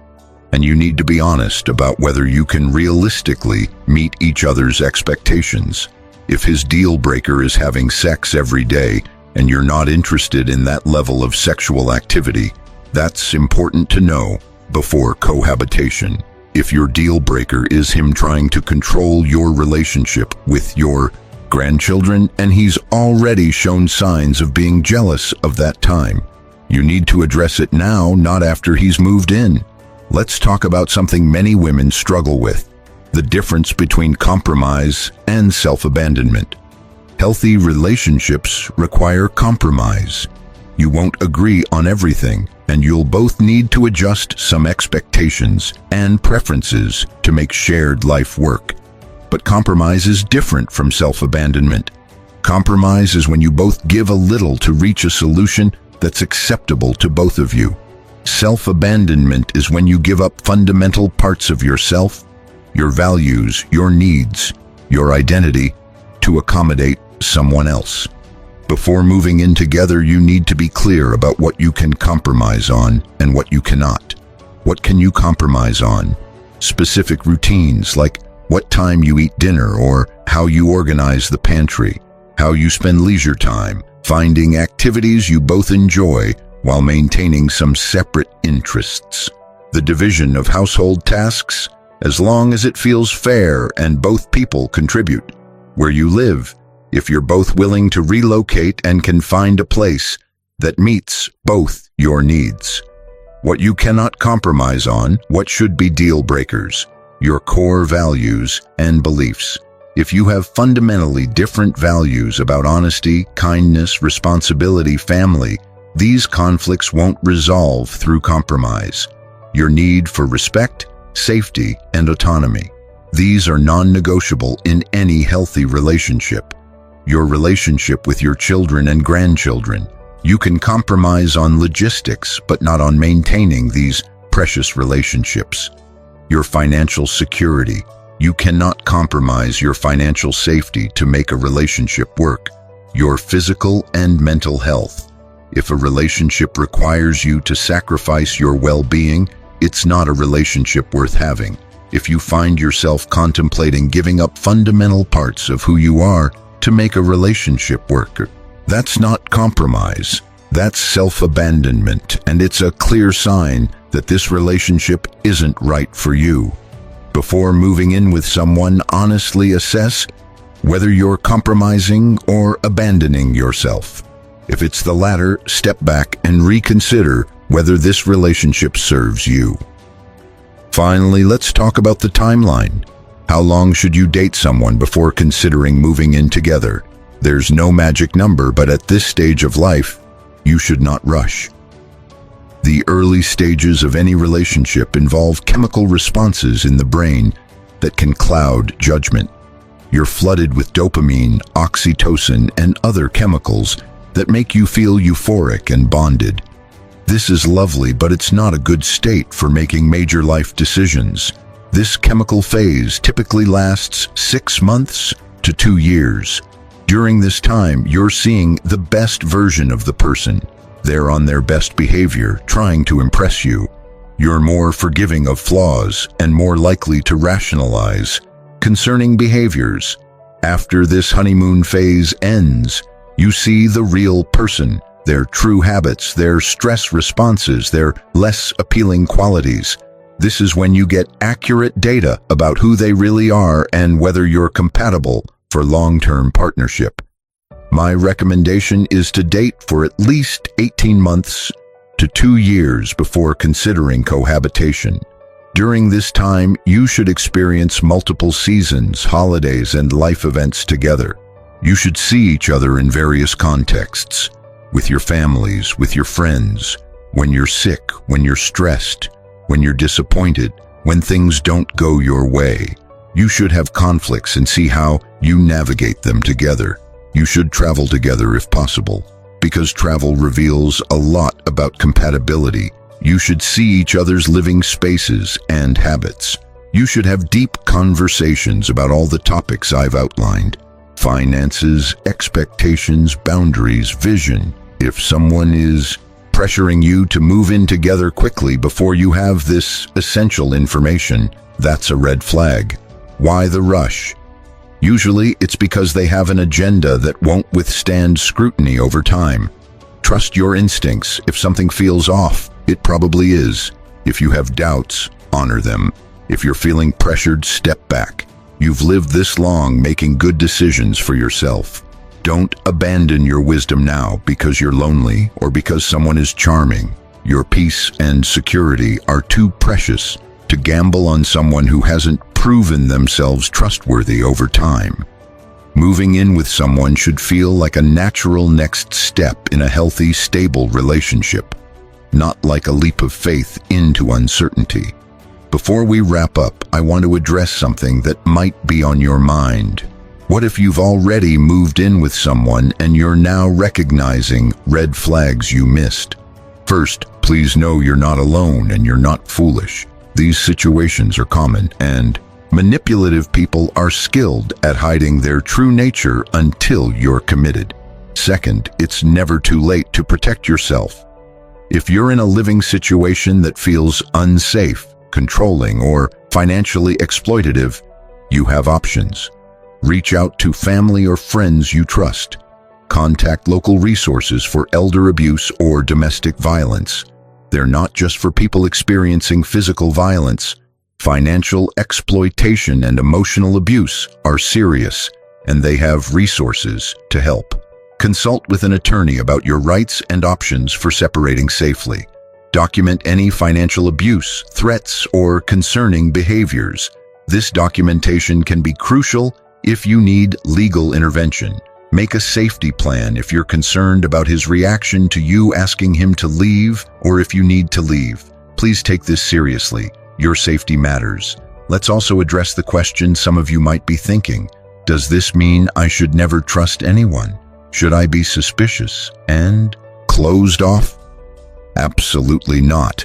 and you need to be honest about whether you can realistically meet each other's expectations. If his deal breaker is having sex every day and you're not interested in that level of sexual activity, that's important to know before cohabitation. If your deal breaker is him trying to control your relationship with your grandchildren and he's already shown signs of being jealous of that time, you need to address it now, not after he's moved in. Let's talk about something many women struggle with: the difference between compromise and self-abandonment. Healthy relationships require compromise. You won't agree on everything, and you'll both need to adjust some expectations and preferences to make shared life work. But compromise is different from self-abandonment. Compromise is when you both give a little to reach a solution that's acceptable to both of you. Self-abandonment is when you give up fundamental parts of yourself, your values, your needs, your identity, to accommodate someone else. Before moving in together, you need to be clear about what you can compromise on and what you cannot. What can you compromise on? Specific routines like what time you eat dinner or how you organize the pantry, how you spend leisure time, finding activities you both enjoy while maintaining some separate interests. The division of household tasks, as long as it feels fair and both people contribute. Where you live, if you're both willing to relocate and can find a place that meets both your needs. What you cannot compromise on, what should be deal breakers, your core values and beliefs. If you have fundamentally different values about honesty, kindness, responsibility, family, these conflicts won't resolve through compromise. Your need for respect, safety, and autonomy. These are non-negotiable in any healthy relationship. Your relationship with your children and grandchildren. You can compromise on logistics, but not on maintaining these precious relationships. Your financial security. You cannot compromise your financial safety to make a relationship work. Your physical and mental health. If a relationship requires you to sacrifice your well-being, it's not a relationship worth having. If you find yourself contemplating giving up fundamental parts of who you are to make a relationship work, that's not compromise. That's self-abandonment, and it's a clear sign that this relationship isn't right for you. Before moving in with someone, honestly assess whether you're compromising or abandoning yourself. If it's the latter, step back and reconsider whether this relationship serves you. Finally, let's talk about the timeline. How long should you date someone before considering moving in together? There's no magic number, but at this stage of life, you should not rush. The early stages of any relationship involve chemical responses in the brain that can cloud judgment. You're flooded with dopamine, oxytocin, and other chemicals that make you feel euphoric and bonded. This is lovely, but it's not a good state for making major life decisions. This chemical phase typically lasts 6 months to 2 years. During this time, you're seeing the best version of the person. They're on their best behavior, trying to impress you. You're more forgiving of flaws and more likely to rationalize concerning behaviors. After this honeymoon phase ends, you see the real person, their true habits, their stress responses, their less appealing qualities. This is when you get accurate data about who they really are and whether you're compatible for long-term partnership. My recommendation is to date for at least 18 months to 2 years before considering cohabitation. During this time, you should experience multiple seasons, holidays, and life events together. You should see each other in various contexts, with your families, with your friends, when you're sick, when you're stressed, when you're disappointed, when things don't go your way. You should have conflicts and see how you navigate them together. You should travel together if possible, because travel reveals a lot about compatibility. You should see each other's living spaces and habits. You should have deep conversations about all the topics I've outlined: finances, expectations, boundaries, vision. If someone is pressuring you to move in together quickly before you have this essential information, that's a red flag. Why the rush? Usually, it's because they have an agenda that won't withstand scrutiny over time. Trust your instincts. If something feels off, it probably is. If you have doubts, honor them. If you're feeling pressured, step back. You've lived this long making good decisions for yourself. Don't abandon your wisdom now because you're lonely or because someone is charming. Your peace and security are too precious to gamble on someone who hasn't proven themselves trustworthy over time. Moving in with someone should feel like a natural next step in a healthy, stable relationship, not like a leap of faith into uncertainty. Before we wrap up, I want to address something that might be on your mind. What if you've already moved in with someone and you're now recognizing red flags you missed? First, please know you're not alone and you're not foolish. These situations are common, and manipulative people are skilled at hiding their true nature until you're committed. Second, it's never too late to protect yourself. If you're in a living situation that feels unsafe, controlling, or financially exploitative, you have options. Reach out to family or friends you trust. Contact local resources for elder abuse or domestic violence. They're not just for people experiencing physical violence. Financial exploitation and emotional abuse are serious, and they have resources to help. Consult with an attorney about your rights and options for separating safely. Document any financial abuse, threats, or concerning behaviors. This documentation can be crucial if you need legal intervention. Make a safety plan if you're concerned about his reaction to you asking him to leave, or if you need to leave. Please take this seriously. Your safety matters. Let's also address the question some of you might be thinking. Does this mean I should never trust anyone? Should I be suspicious and closed off? Absolutely not.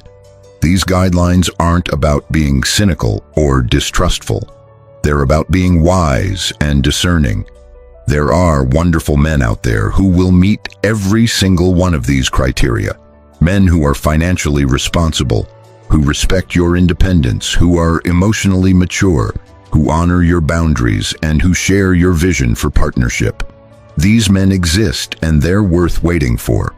These guidelines aren't about being cynical or distrustful. They're They're about being wise and discerning. There are wonderful men out there who will meet every single one of these criteria. Men who are financially responsible, who respect your independence, who are emotionally mature, who honor your boundaries, and who share your vision for partnership. These men exist, and they're worth waiting for.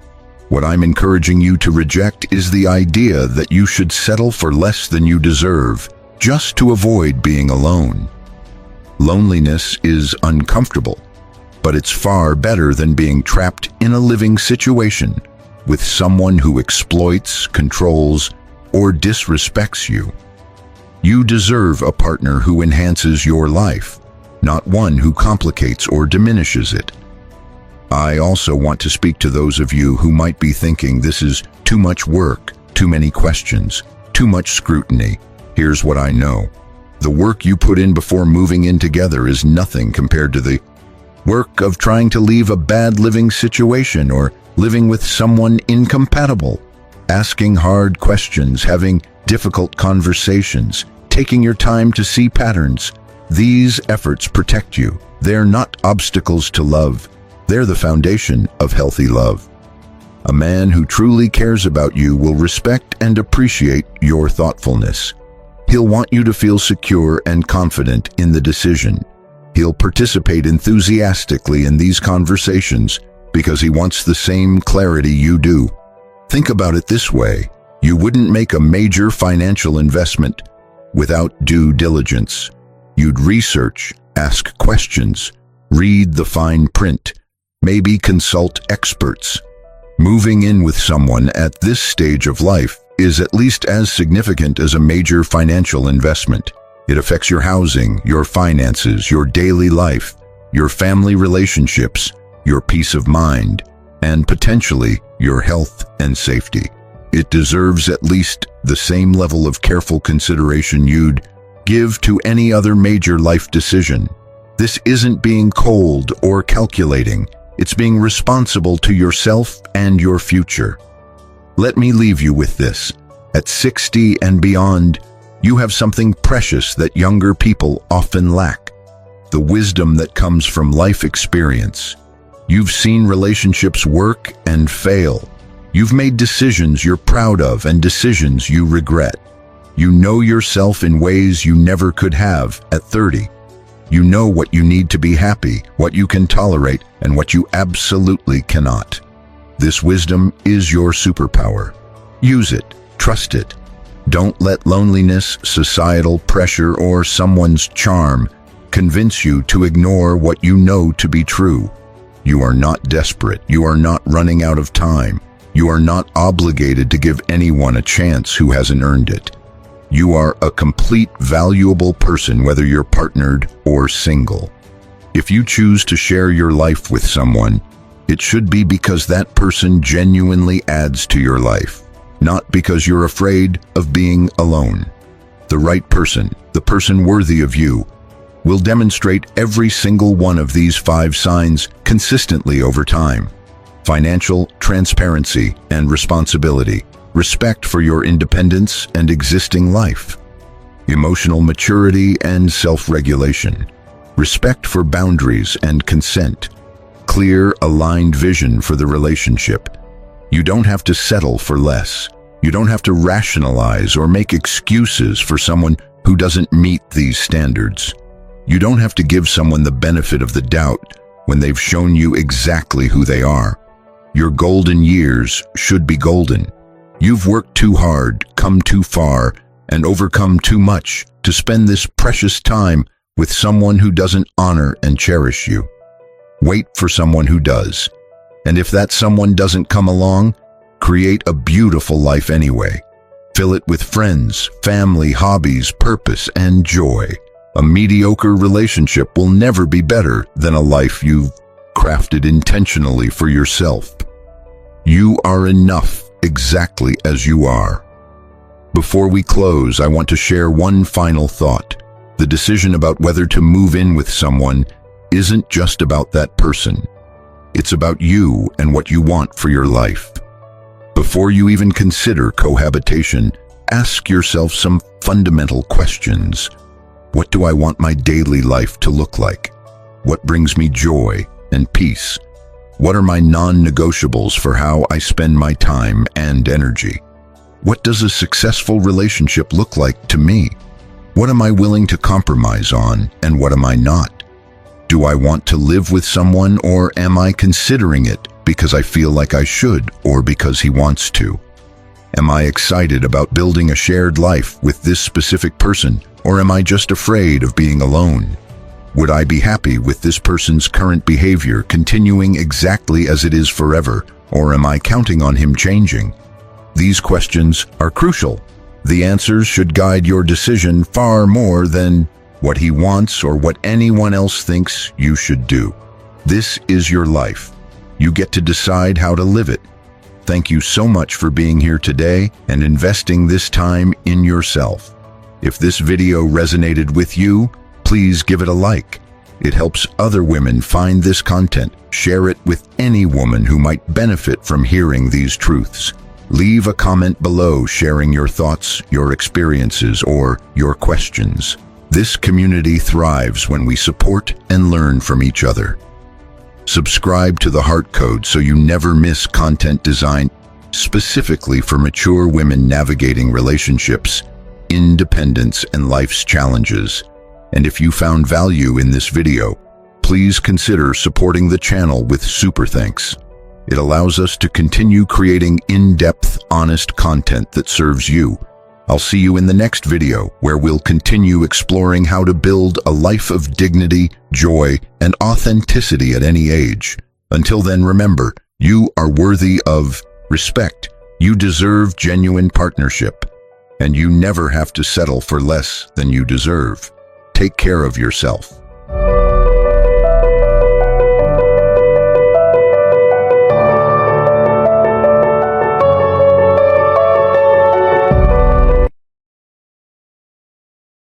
What I'm encouraging you to reject is the idea that you should settle for less than you deserve, just to avoid being alone. Loneliness is uncomfortable, but it's far better than being trapped in a living situation with someone who exploits, controls, or disrespects you. You deserve a partner who enhances your life, not one who complicates or diminishes it. I also want to speak to those of you who might be thinking this is too much work, too many questions, too much scrutiny. Here's what I know. The work you put in before moving in together is nothing compared to the work of trying to leave a bad living situation or living with someone incompatible. Asking hard questions, having difficult conversations, taking your time to see patterns. These efforts protect you. They're not obstacles to love. They're the foundation of healthy love. A man who truly cares about you will respect and appreciate your thoughtfulness. He'll want you to feel secure and confident in the decision. He'll participate enthusiastically in these conversations because he wants the same clarity you do. Think about it this way. You wouldn't make a major financial investment without due diligence. You'd research, ask questions, read the fine print, maybe consult experts. Moving in with someone at this stage of life is at least as significant as a major financial investment. It affects your housing, your finances, your daily life, your family relationships, your peace of mind, and potentially your health and safety. It deserves at least the same level of careful consideration you'd give to any other major life decision. This isn't being cold or calculating. It's being responsible to yourself and your future. Let me leave you with this. At 60 and beyond, you have something precious that younger people often lack: the wisdom that comes from life experience. You've seen relationships work and fail. You've made decisions you're proud of and decisions you regret. You know yourself in ways you never could have at 30. You know what you need to be happy, what you can tolerate, and what you absolutely cannot. This wisdom is your superpower. Use it. Trust it. Don't let loneliness, societal pressure, or someone's charm convince you to ignore what you know to be true. You are not desperate. You are not running out of time. You are not obligated to give anyone a chance who hasn't earned it. You are a complete, valuable person, whether you're partnered or single. If you choose to share your life with someone, it should be because that person genuinely adds to your life, not because you're afraid of being alone. The right person, the person worthy of you, will demonstrate every single one of these 5 signs consistently over time: financial transparency and responsibility, respect for your independence and existing life, emotional maturity and self-regulation, respect for boundaries and consent, clear, aligned vision for the relationship. You don't have to settle for less. You don't have to rationalize or make excuses for someone who doesn't meet these standards. You don't have to give someone the benefit of the doubt when they've shown you exactly who they are. Your golden years should be golden. You've worked too hard, come too far, and overcome too much to spend this precious time with someone who doesn't honor and cherish you. Wait for someone who does. And if that someone doesn't come along, create a beautiful life anyway. Fill it with friends, family, hobbies, purpose, and joy. A mediocre relationship will never be better than a life you've crafted intentionally for yourself. You are enough exactly as you are. Before we close, I want to share one final thought. The decision about whether to move in with someone isn't just about that person. It's about you and what you want for your life. Before you even consider cohabitation, ask yourself some fundamental questions. What do I want my daily life to look like? What brings me joy and peace? What are my non-negotiables for how I spend my time and energy? What does a successful relationship look like to me? What am I willing to compromise on, and what am I not? Do I want to live with someone, or am I considering it because I feel like I should or because he wants to? Am I excited about building a shared life with this specific person, or am I just afraid of being alone? Would I be happy with this person's current behavior continuing exactly as it is forever, or am I counting on him changing? These questions are crucial. The answers should guide your decision far more than what he wants or what anyone else thinks you should do. This is your life. You get to decide how to live it. Thank you so much for being here today and investing this time in yourself. If this video resonated with you, please give it a like. It helps other women find this content. Share it with any woman who might benefit from hearing these truths. Leave a comment below sharing your thoughts, your experiences, or your questions. This community thrives when we support and learn from each other. Subscribe to the Heart Code so you never miss content designed specifically for mature women navigating relationships, independence, and life's challenges. And if you found value in this video, please consider supporting the channel with super thanks. It allows us to continue creating in-depth, honest content that serves you. I'll see you in the next video, where we'll continue exploring how to build a life of dignity, joy, and authenticity at any age. Until then, remember, you are worthy of respect. You deserve genuine partnership, and you never have to settle for less than you deserve. Take care of yourself.